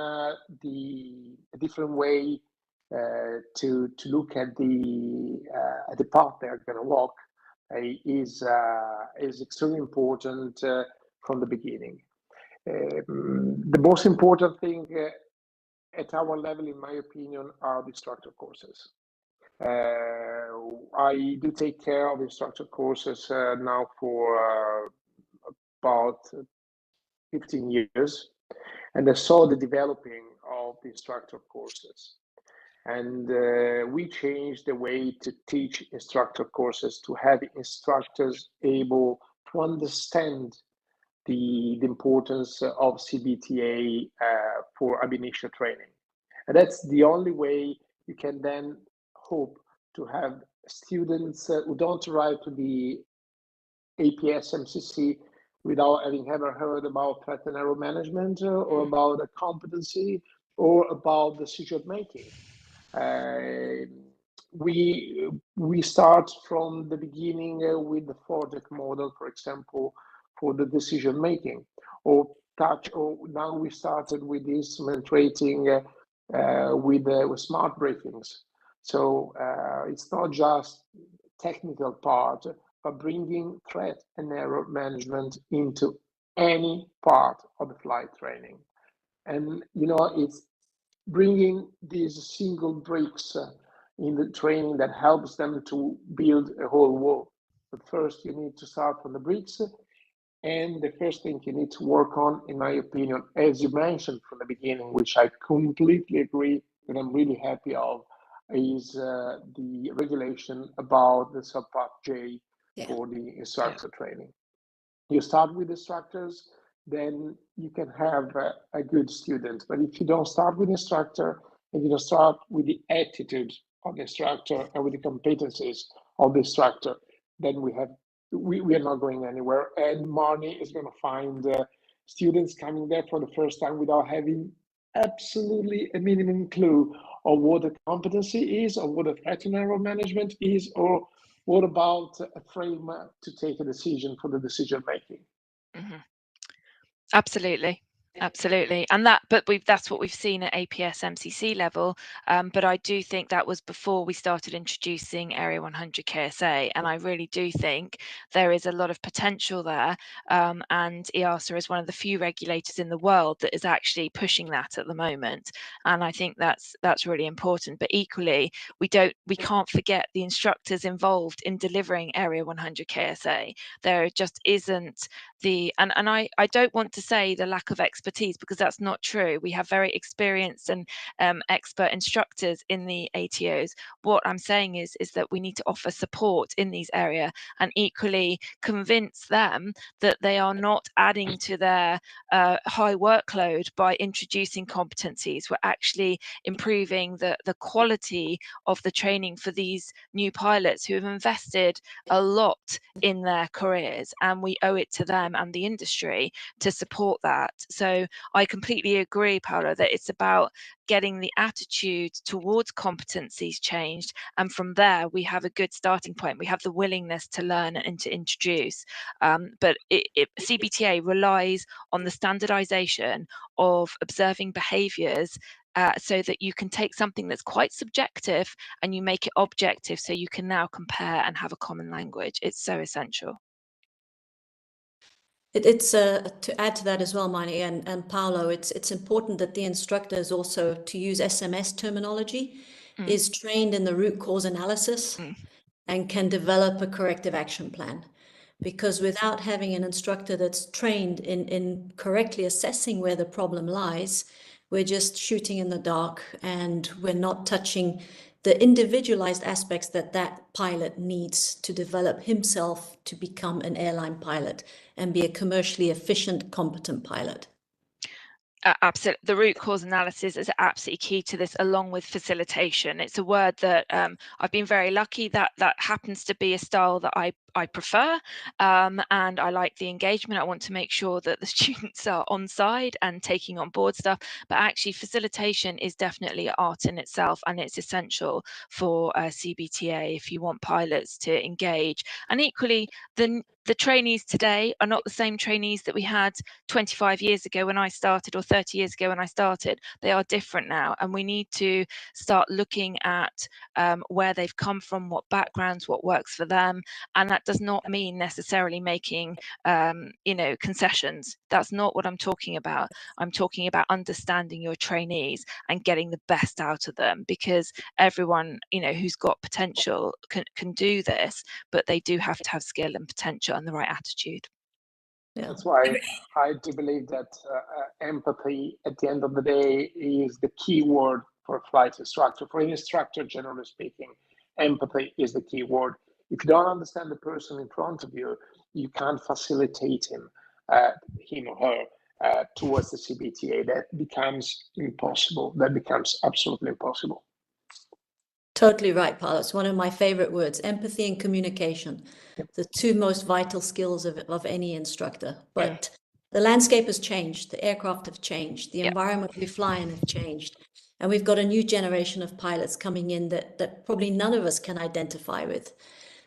the different way to look at the path they're going to walk is extremely important from the beginning. The most important thing at our level, in my opinion, are the instructor courses. I do take care of instructor courses now for about 15 years, and I saw the developing of the instructor courses. And we changed the way to teach instructor courses to have instructors able to understand the importance of CBTA for ab initio training. And that's the only way you can then hope to have students who don't arrive to the APS MCC without having ever heard about threat and error management or about a competency or about decision making. We start from the beginning with the project model, for example, for the decision making, or now we started with instrument rating with smart briefings. So it's not just technical part, but bringing threat and error management into any part of the flight training. And it's bringing these single bricks in the training that helps them to build a whole wall. But first you need to start from the bricks, and the first thing you need to work on, in my opinion, as you mentioned from the beginning, which I completely agree and I'm really happy of, is the regulation about the subpart J for the instructor training. You start with instructors, then you can have a good student. But if you don't start with instructor and you don't start with the attitude of the instructor and with the competencies of the instructor, then we are not going anywhere. And Marnie is going to find students coming there for the first time without having absolutely a minimum clue of what a competency is, or what a threat and error management is, or what about a frame to take a decision for the decision making. Mm-hmm. Absolutely, and that's what we've seen at APS MCC level. But I do think that was before we started introducing Area 100 KSA, and I really do think there is a lot of potential there. And EASA is one of the few regulators in the world that is actually pushing that at the moment, and I think that's really important. But equally, we can't forget the instructors involved in delivering Area 100 KSA. There just isn't I don't want to say the lack of expertise, because that's not true. We have very experienced and expert instructors in the ATOs. What I'm saying is that we need to offer support in these areas, and equally convince them that they are not adding to their high workload by introducing competencies. We're actually improving the quality of the training for these new pilots who have invested a lot in their careers, and we owe it to them and the industry to support that. So I completely agree, Paolo, that it's about getting the attitude towards competencies changed, and from there we have a good starting point. We have the willingness to learn and to introduce, but CBTA relies on the standardization of observing behaviors, so that you can take something that's quite subjective and you make it objective, so you can now compare and have a common language. It's so essential. It's to add to that as well, Mani and Paolo, it's important that the instructor is also, to use SMS terminology, is trained in the root cause analysis and can develop a corrective action plan. Because without having an instructor that's trained in correctly assessing where the problem lies, we're just shooting in the dark, and we're not touching the individualized aspects that pilot needs to develop himself to become an airline pilot and be a commercially efficient, competent pilot. Absolutely. The root cause analysis is absolutely key to this, along with facilitation. It's a word that I've been very lucky that happens to be a style that I prefer, and I like the engagement. I want to make sure that the students are on side and taking on board stuff, but actually facilitation is definitely an art in itself, and it's essential for CBTA if you want pilots to engage. And equally, the trainees today are not the same trainees that we had 25 years ago when I started, or 30 years ago when I started. They are different now, and we need to start looking at where they've come from, what backgrounds, what works for them. And that does not mean necessarily making concessions. That's not what I'm talking about. I'm talking about understanding your trainees and getting the best out of them, because everyone who's got potential can do this, but they do have to have skill and potential and the right attitude. Yeah. That's why I do believe that empathy, at the end of the day, is the key word for a flight instructor. For an instructor, generally speaking, empathy is the key word. If you don't understand the person in front of you, you can't facilitate him or her towards the CBTA. That becomes impossible. That becomes absolutely impossible. Totally right, Paolo. It's one of my favorite words, empathy and communication, the two most vital skills of any instructor. But the landscape has changed, the aircraft have changed, the environment we fly in have changed. And we've got a new generation of pilots coming in that probably none of us can identify with.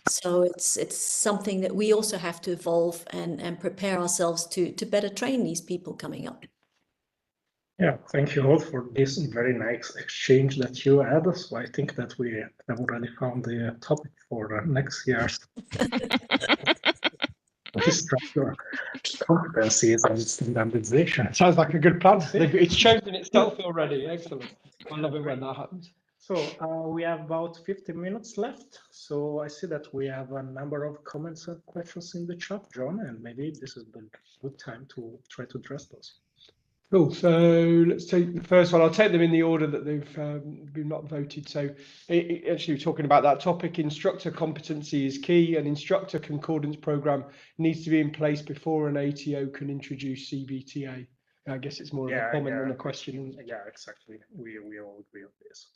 So it's something that we also have to evolve and prepare ourselves to better train these people coming up. Yeah, thank you all for this very nice exchange that you had. So I think that we have already found the topic for next year's instructor competencies and standardization. Sounds like a good plan. It's chosen itself already. Excellent. I love it when that happens. So we have about 15 minutes left. So I see that we have a number of comments and questions in the chat, John, and maybe this is the good time to try to address those. Cool. So let's take the first one. I'll take them in the order that they've been not voted. So actually, we're talking about that topic. Instructor competency is key. An instructor concordance program needs to be in place before an ATO can introduce CBTA. I guess it's more of a comment than a question. Yeah, exactly. We all agree on this.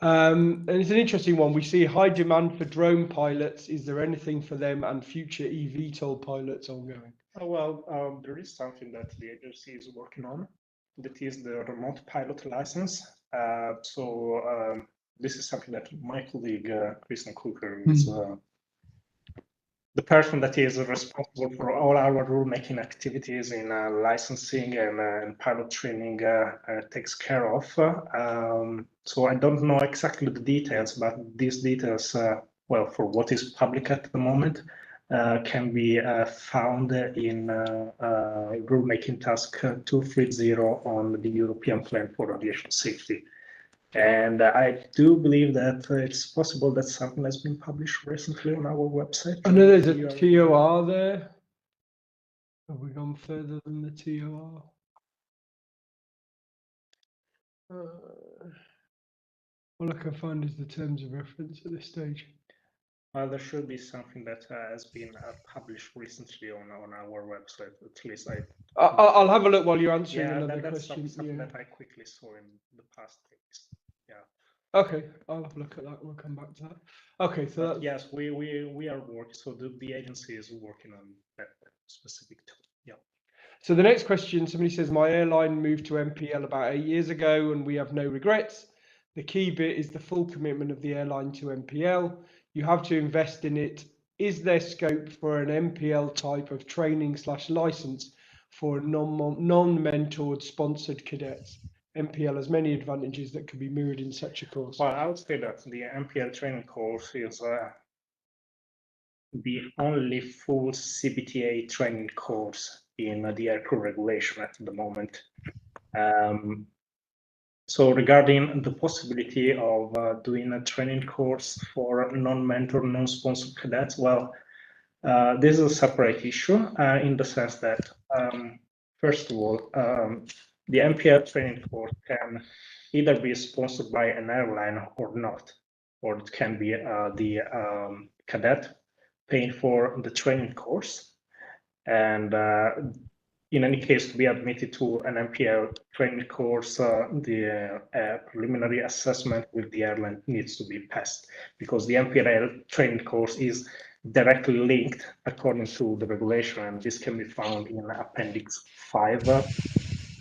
And it's an interesting one. We see high demand for drone pilots. Is there anything for them and future eVTOL pilots ongoing? Oh, well, there is something that the agency is working on. That is the remote pilot license. This is something that my colleague, Kristen Cooker, is the person that is responsible for all our rulemaking activities in licensing and pilot training takes care of. So I don't know exactly the details, but these details, well, for what is public at the moment, can be found in rulemaking task 230 on the European Plan for Aviation Safety. And I do believe that it's possible that something has been published recently on our website. I know there's a TOR there. Have we gone further than the TOR? All I can find is the terms of reference at this stage. Well, there should be something that has been published recently on our website. At least I'll have a look while you're answering another that's question. something that I quickly saw in the past days. Yeah. Okay, I'll have a look at that. We'll come back to that. Okay, so that's... yes, we are working. So the agency is working on that specific tool. Yeah. So the next question, somebody says, my airline moved to MPL about 8 years ago and we have no regrets. The key bit is the full commitment of the airline to MPL. You have to invest in it. Is there scope for an MPL type of training / license for non-mentored sponsored cadets? MPL has many advantages that can be mirrored in such a course. Well, I would say that the MPL training course is the only full CBTA training course in the aircrew regulation at the moment. So regarding the possibility of doing a training course for non-mentor, non-sponsored cadets, well, this is a separate issue in the sense that, first of all, the MPL training course can either be sponsored by an airline or not, or it can be the cadet paying for the training course. And in any case, to be admitted to an MPL training course, the preliminary assessment with the airline needs to be passed, because the MPL training course is directly linked according to the regulation, and this can be found in Appendix 5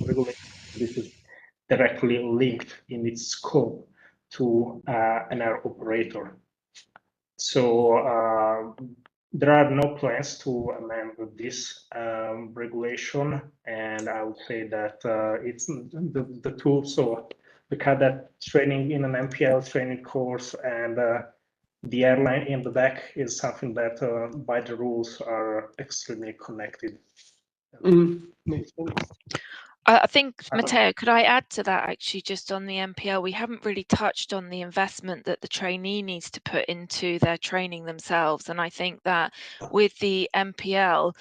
regulation. This is directly linked in its scope to an air operator. So there are no plans to amend this regulation, and I would say that it's the tool. So the cadet training in an MPL training course and the airline in the back is something that by the rules are extremely connected. Makes sense. I think, Matteo, could I add to that actually, just on the MPL, we haven't really touched on the investment that the trainee needs to put into their training themselves. And I think that with the MPL,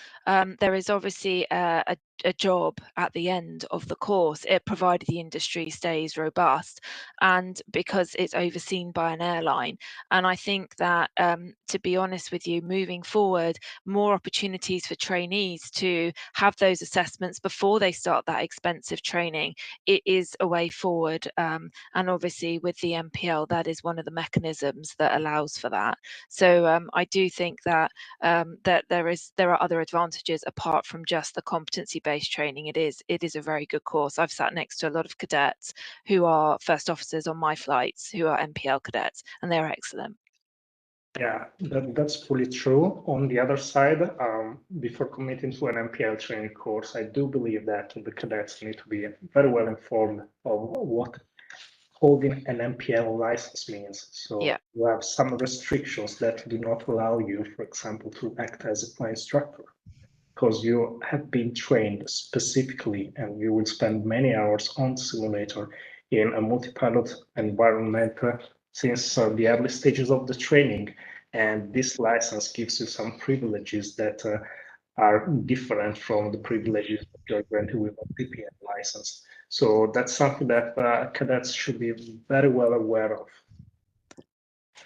there is obviously a job at the end of the course, provided the industry stays robust and because it's overseen by an airline. And I think that, to be honest with you, moving forward, more opportunities for trainees to have those assessments before they start that expensive training, it is a way forward. And obviously with the MPL, that is one of the mechanisms that allows for that. So I do think that that there are other advantages apart from just the competency-based training. It is a very good course. I've sat next to a lot of cadets who are first officers on my flights who are MPL cadets, and they're excellent. Yeah, that's fully true. On the other side, before committing to an MPL training course, I do believe that the cadets need to be very well informed of what holding an MPL license means. So yeah, you have some restrictions that do not allow you, for example, to act as a flight instructor, because you have been trained specifically and you will spend many hours on simulator in a multi-pilot environment since the early stages of the training. And this license gives you some privileges that are different from the privileges that you're granted with a PPN license. So that's something that cadets should be very well aware of.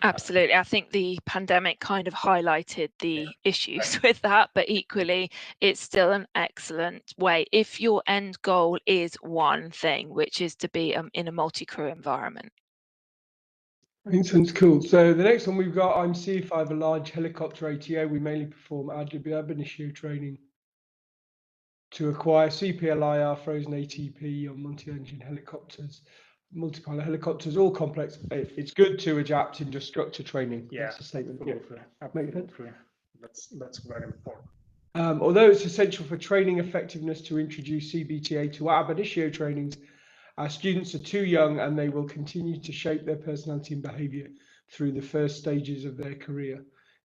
Absolutely. I think the pandemic kind of highlighted the issues with that, but equally, it's still an excellent way if your end goal is one thing, which is to be in a multi-crew environment. Makes sense. Cool. So the next one we've got, I'm C5, a large helicopter ATO. We mainly perform ad initio training to acquire CPLIR, frozen ATP on multi-engine helicopters, multi-pilot helicopters, all complex. It's good to adapt into structure training. Yeah, that's a statement. absolutely. Absolutely. That's very important. Although it's essential for training effectiveness to introduce CBTA to ab initio trainings, our students are too young and they will continue to shape their personality and behaviour through the first stages of their career.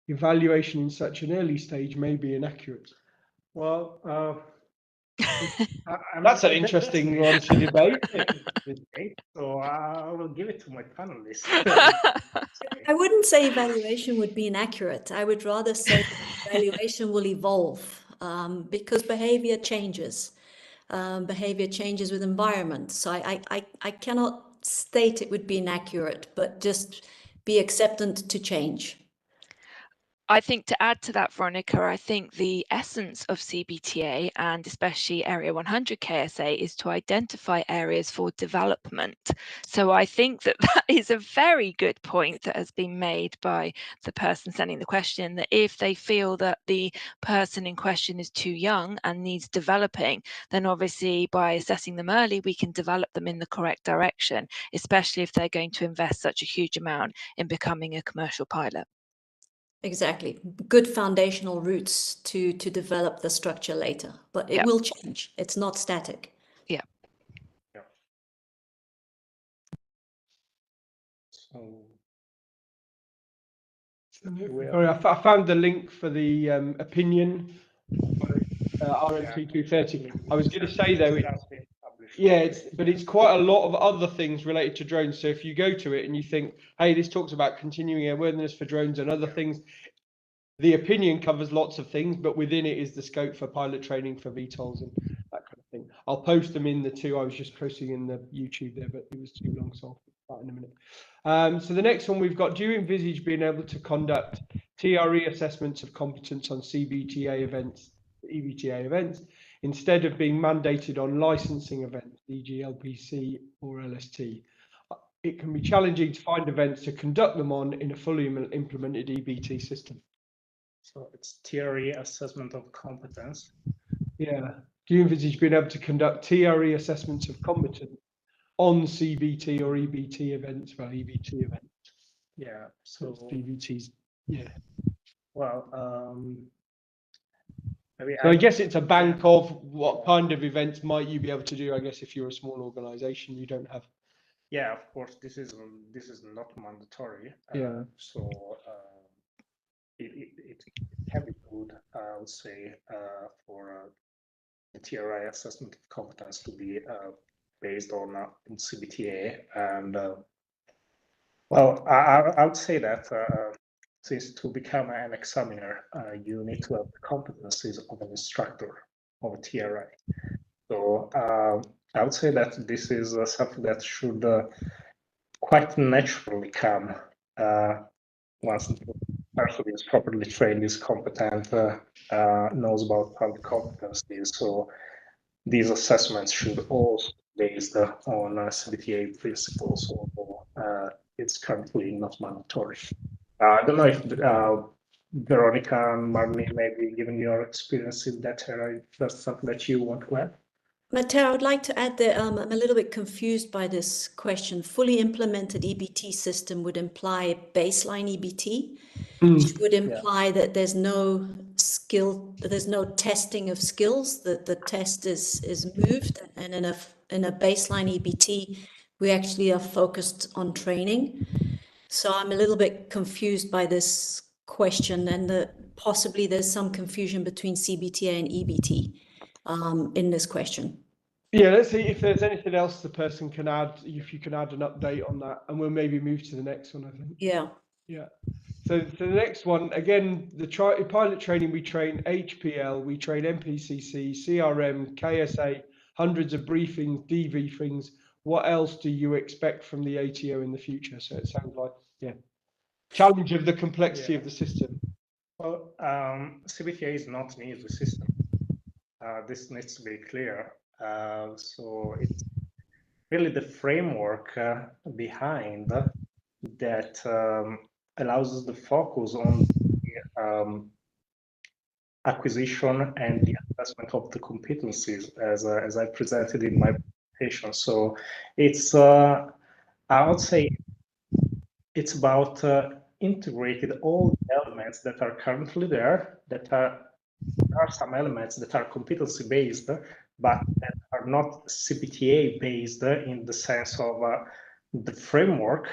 Evaluation in such an early stage may be inaccurate. Well, that's an interesting one to debate. So I will give it to my panelists. I wouldn't say evaluation would be inaccurate. I would rather say evaluation will evolve. because behavior changes. Behavior changes with environment. So I cannot state it would be inaccurate, but just be acceptant to change. I think to add to that, Veronica, I think the essence of CBTA and especially Area 100 KSA is to identify areas for development. So I think that that is a very good point that has been made by the person sending the question, that if they feel that the person in question is too young and needs developing, then obviously by assessing them early, we can develop them in the correct direction, especially if they're going to invest such a huge amount in becoming a commercial pilot. Exactly. Good foundational roots to develop the structure later, but it will change. It's not static. Yeah. So I found the link for the opinion RM2230. I was going to say though, but it's quite a lot of other things related to drones. So if you go to it and you think, hey, this talks about continuing awareness for drones and other things, the opinion covers lots of things, but within it is the scope for pilot training for VTOLs and that kind of thing. I'll post them in the two. I was just posting in the YouTube there, but it was too long, so I'll put that in a minute. So the next one we've got, do you envisage being able to conduct TRE assessments of competence on CBTA events, EBTA events, instead of being mandated on licensing events, e.g. LPC or LST? It can be challenging to find events to conduct them on in a fully implemented EBT system. So it's theory assessment of competence. Yeah. Do you envisage being able to conduct TRE assessments of competence on CBT or EBT events? Well, EBT events. Yeah. So EBTs. Yeah. Well, maybe so I guess it's a bank of what kind of events might you be able to do? I guess if you're a small organization, you don't have. Yeah, of course, this is not mandatory. Yeah. So it can be good, I would say, for the TRI assessment of competence to be based on CBTA. And well, I would say that since to become an examiner, you need to have the competencies of an instructor of a TRI. So I would say that this is something that should quite naturally come once the person is properly trained, is competent, knows about public competencies. So these assessments should also be based on CBTA principles, although it's currently not mandatory. I don't know if Veronica and Marnie, maybe given your experience in that area, if that's something that you want to add. Matteo, I would like to add that I'm a little bit confused by this question. Fully implemented EBT system would imply baseline EBT, which would imply that there's no there's no testing of skills, that the test is moved, and in a baseline EBT, we actually are focused on training. So I'm a little bit confused by this question, and possibly there's some confusion between CBTA and EBT in this question. Yeah, let's see if there's anything else the person can add, if you can add an update on that, and we'll maybe move to the next one, I think. Yeah. Yeah. So the next one, again, the pilot training, we train HPL, we train MPCC, CRM, KSA, hundreds of briefings, debriefings. What else do you expect from the ATO in the future? So it sounds like, yeah, challenge of the complexity of the system. Well, CBTA is not an easy system. This needs to be clear. So it's really the framework behind that allows us to focus on the acquisition and the assessment of the competencies as I presented in my presentation. So it's, I would say, it's about integrating all the elements that are currently there, there are some elements that are competency based, but that are not CBTA based in the sense of the framework,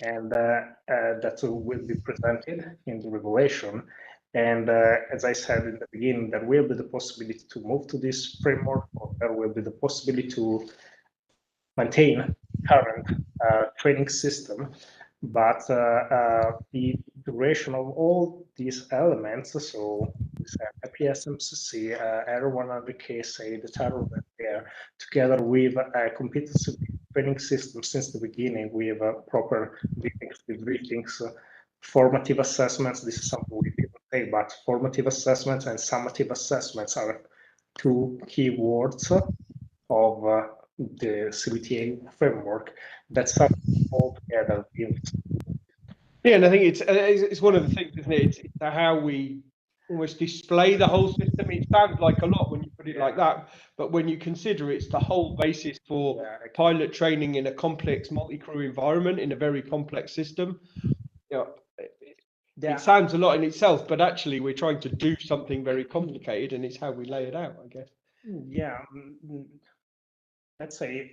and that will be presented in the regulation. And as I said in the beginning, there will be the possibility to move to this framework, or there will be the possibility to maintain current training system. but the duration of all these elements, so APS MCC, Aero 100K, say the title there, together with a competency training system since the beginning, with proper briefings, formative assessments. This is something we didn't say, but formative assessments and summative assessments are two key words of the CBTA framework that's all together. Yeah, and I think it's one of the things, isn't it? It's how we almost display the whole system. It sounds like a lot when you put it like that, but when you consider it's the whole basis for pilot training in a complex multi-crew environment in a very complex system. You know, it sounds a lot in itself, but actually we're trying to do something very complicated, and it's how we lay it out, I guess. Yeah. Let's say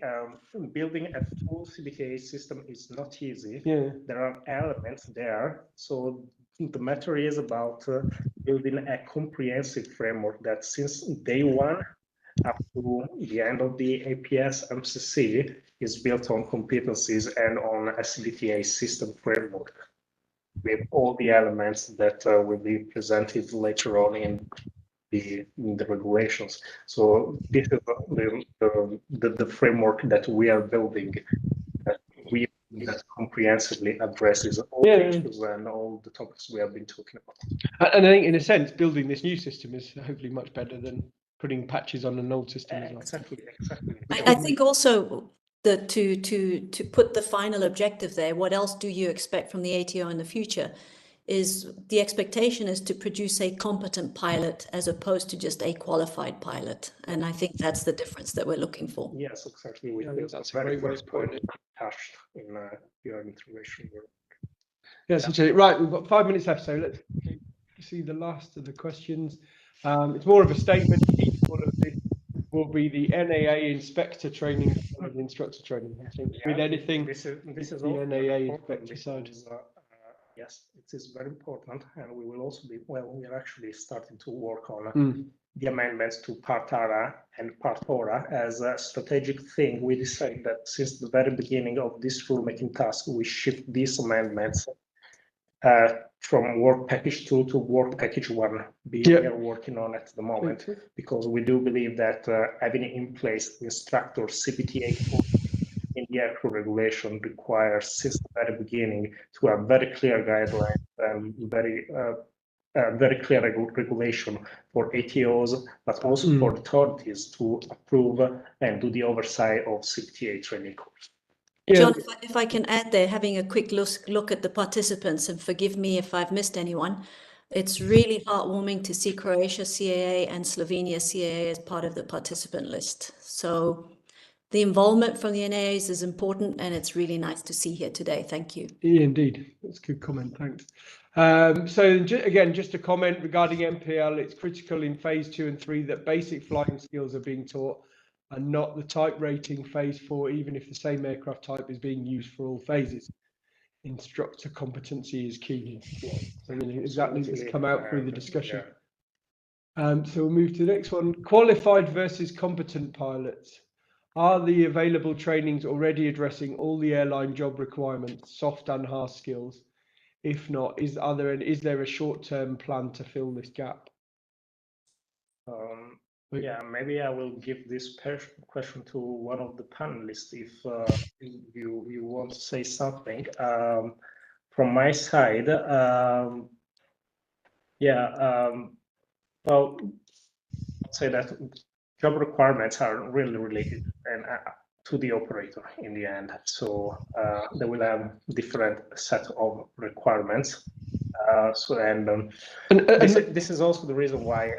building a full CBTA system is not easy. Yeah. There are elements there. So the matter is about building a comprehensive framework that since day one up to the end of the APS MCC is built on competencies and on a CBTA system framework with all the elements that will be presented later on in the regulations. So this is the framework that we are building, that comprehensively addresses all the issues and all the topics we have been talking about. And I think in a sense, building this new system is hopefully much better than putting patches on an old system as well. Exactly. I think also to put the final objective there, what else do you expect from the ATO in the future? Is the expectation is to produce a competent pilot as opposed to just a qualified pilot. And I think that's the difference that we're looking for. Yes, exactly. That's a great way to put it. Touched in your integration work. Yes, right. We've got 5 minutes left, so let's see the last of the questions. It's more of a statement. Each one of this will be the NAA inspector training as well as instructor training. I think with anything, this is the NAA inspector side. Yes, it is very important, and we will also be, well, we are actually starting to work on the amendments to Part ARA and Part ORA as a strategic thing. We decided that since the very beginning of this rulemaking task, we shift these amendments from work package 2 to work package 1, we are working on at the moment, because we do believe that having in place instructor CPTA in the aircrew regulation requires since the very beginning to have very clear guidelines and very clear regulation for ATOs, but also for authorities to approve and do the oversight of CPTA training course. John, if I can add there, having a quick look at the participants, and forgive me if I've missed anyone, it's really heartwarming to see Croatia CAA and Slovenia CAA as part of the participant list. So the involvement from the NAAs is important, and it's really nice to see here today. Thank you. Yeah, indeed. That's a good comment. Thanks. So again, just a comment regarding MPL. It's critical in phase 2 and 3 that basic flying skills are being taught and not the type rating phase 4, even if the same aircraft type is being used for all phases. Instructor competency is key. I mean, exactly, it's come out through the discussion. So we'll move to the next one. Qualified versus competent pilots. Are the available trainings already addressing all the airline job requirements, soft and hard skills? If not, is there a short-term plan to fill this gap? Yeah, maybe I will give this question to one of the panelists if you want to say something. From my side, well, I'd say that job requirements are really related and to the operator in the end. So they will have different set of requirements. This is also the reason why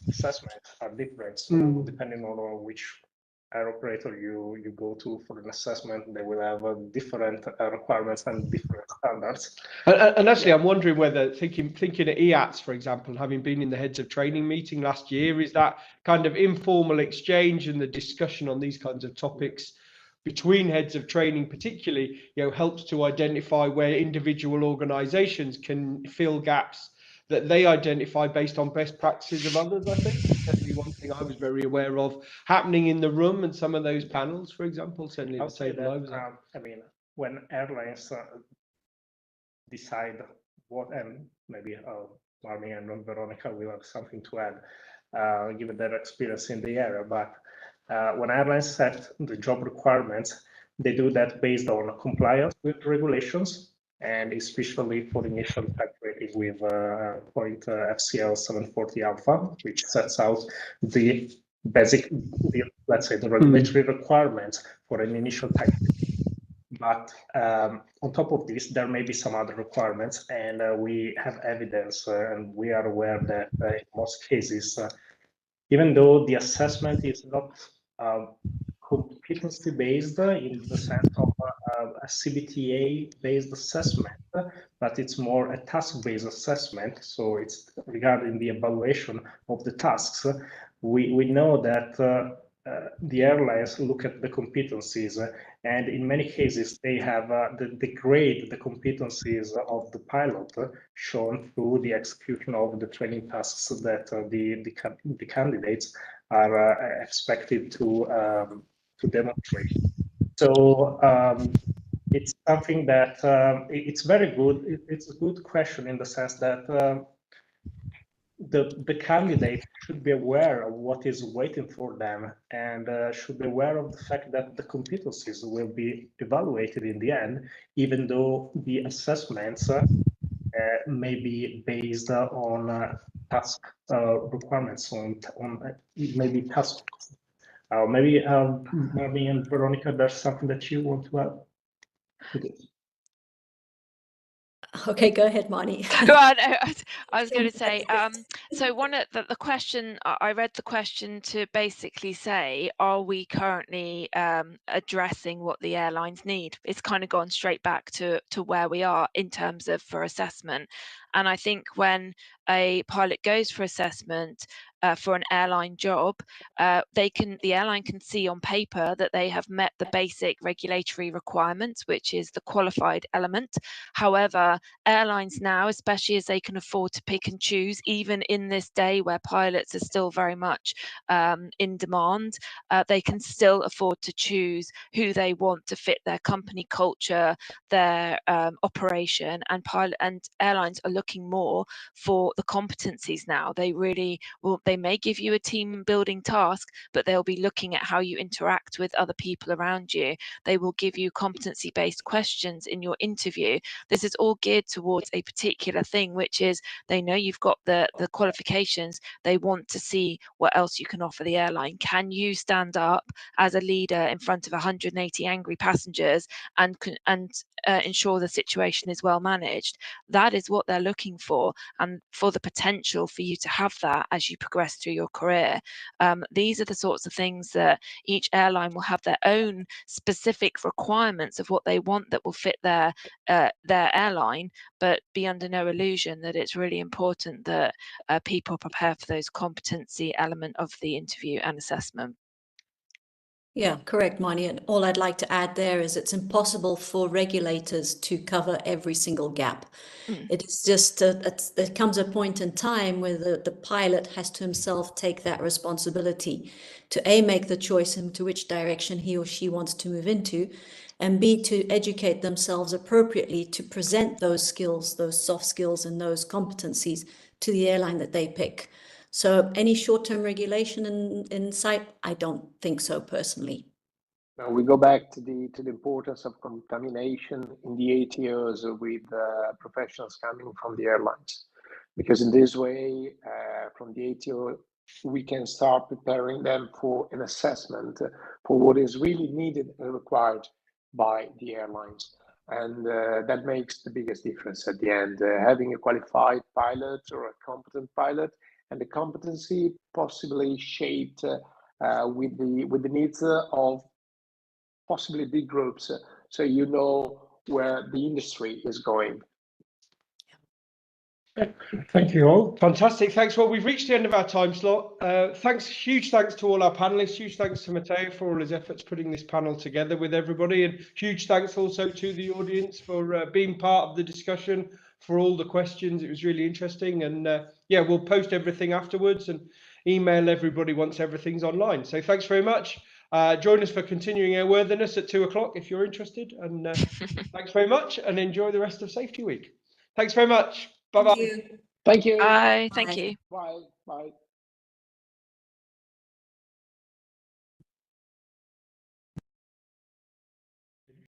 assessments are different. So depending on which air operator you go to for an assessment, they will have different requirements and different standards. And actually, I'm wondering whether thinking of EATS, for example, having been in the heads of training meeting last year, is that kind of informal exchange and the discussion on these kinds of topics between heads of training, particularly, helps to identify where individual organisations can fill gaps that they identify based on best practices of others. I think that's definitely one thing I was very aware of happening in the room and some of those panels, for example. Certainly, at the table I was at. I mean, when airlines decide what, and maybe Marnie and Veronica will have something to add, given their experience in the area. But when airlines set the job requirements, they do that based on compliance with regulations, and especially for initial type rating with point FCL 740 alpha, which sets out the basic, let's say, the regulatory requirements for an initial type rating. But on top of this, there may be some other requirements, and we have evidence, and we are aware that in most cases, even though the assessment is not competency-based in the sense of a CBTA-based assessment, but it's more a task-based assessment. So it's regarding the evaluation of the tasks. We know that the airlines look at the competencies, and in many cases they have the grade, the competencies of the pilot shown through the execution of the training tasks that the candidates are expected to demonstrate. So it's something that it's very good. It's a good question in the sense that the candidate should be aware of what is waiting for them, and should be aware of the fact that the competencies will be evaluated in the end, even though the assessments may be based on task requirements, on maybe task. Maybe Marnie and Veronica, there's something that you want to add to this? Okay, go ahead, Marnie. Well, no, I was going to say, so one of the question, I read the question to basically say, are we currently addressing what the airlines need? It's kind of gone straight back to where we are in terms of for assessment. And I think when a pilot goes for assessment for an airline job, the airline can see on paper that they have met the basic regulatory requirements, which is the qualified element. However, airlines now, especially as they can afford to pick and choose, even in this day where pilots are still very much in demand, they can still afford to choose who they want to fit their company culture, their operation, and airlines are looking more for the competencies now. They really will. They may give you a team building task, but they'll be looking at how you interact with other people around you. They will give you competency based questions in your interview. This is all geared towards a particular thing, which is they know you've got the qualifications. They want to see what else you can offer the airline. Can you stand up as a leader in front of 180 angry passengers and ensure the situation is well managed? That is what they're looking for, and for the potential for you to have that as you progress through your career. These are the sorts of things that each airline will have their own specific requirements of what they want that will fit their airline, but be under no illusion that it's really important that people prepare for those competency element of the interview and assessment. Yeah, correct, Marnie. And all I'd like to add there is it's impossible for regulators to cover every single gap. It is just, there comes a point in time where the pilot has to himself take that responsibility to A, make the choice into which direction he or she wants to move into, and B, to educate themselves appropriately to present those skills, those soft skills and those competencies to the airline that they pick. So any short-term regulation in sight? I don't think so personally. Now we go back to the importance of contamination in the ATOs with professionals coming from the airlines, because in this way, from the ATO, we can start preparing them for an assessment for what is really needed and required by the airlines. And that makes the biggest difference at the end, having a qualified pilot or a competent pilot, and the competency possibly shaped with the needs of possibly big groups, so you know where the industry is going. Thank you all. Fantastic. Thanks. Well, we've reached the end of our time slot. Huge thanks to all our panelists. Huge thanks to Matteo for all his efforts putting this panel together with everybody. And huge thanks also to the audience for being part of the discussion, for all the questions. It was really interesting. And yeah, we'll post everything afterwards and email everybody once everything's online. So thanks very much. Join us for continuing airworthiness at 2 o'clock if you're interested. And thanks very much, and enjoy the rest of Safety Week. Thanks very much. Bye-bye. Thank you. Thank you. Bye. Thank Bye. you. Bye. Bye.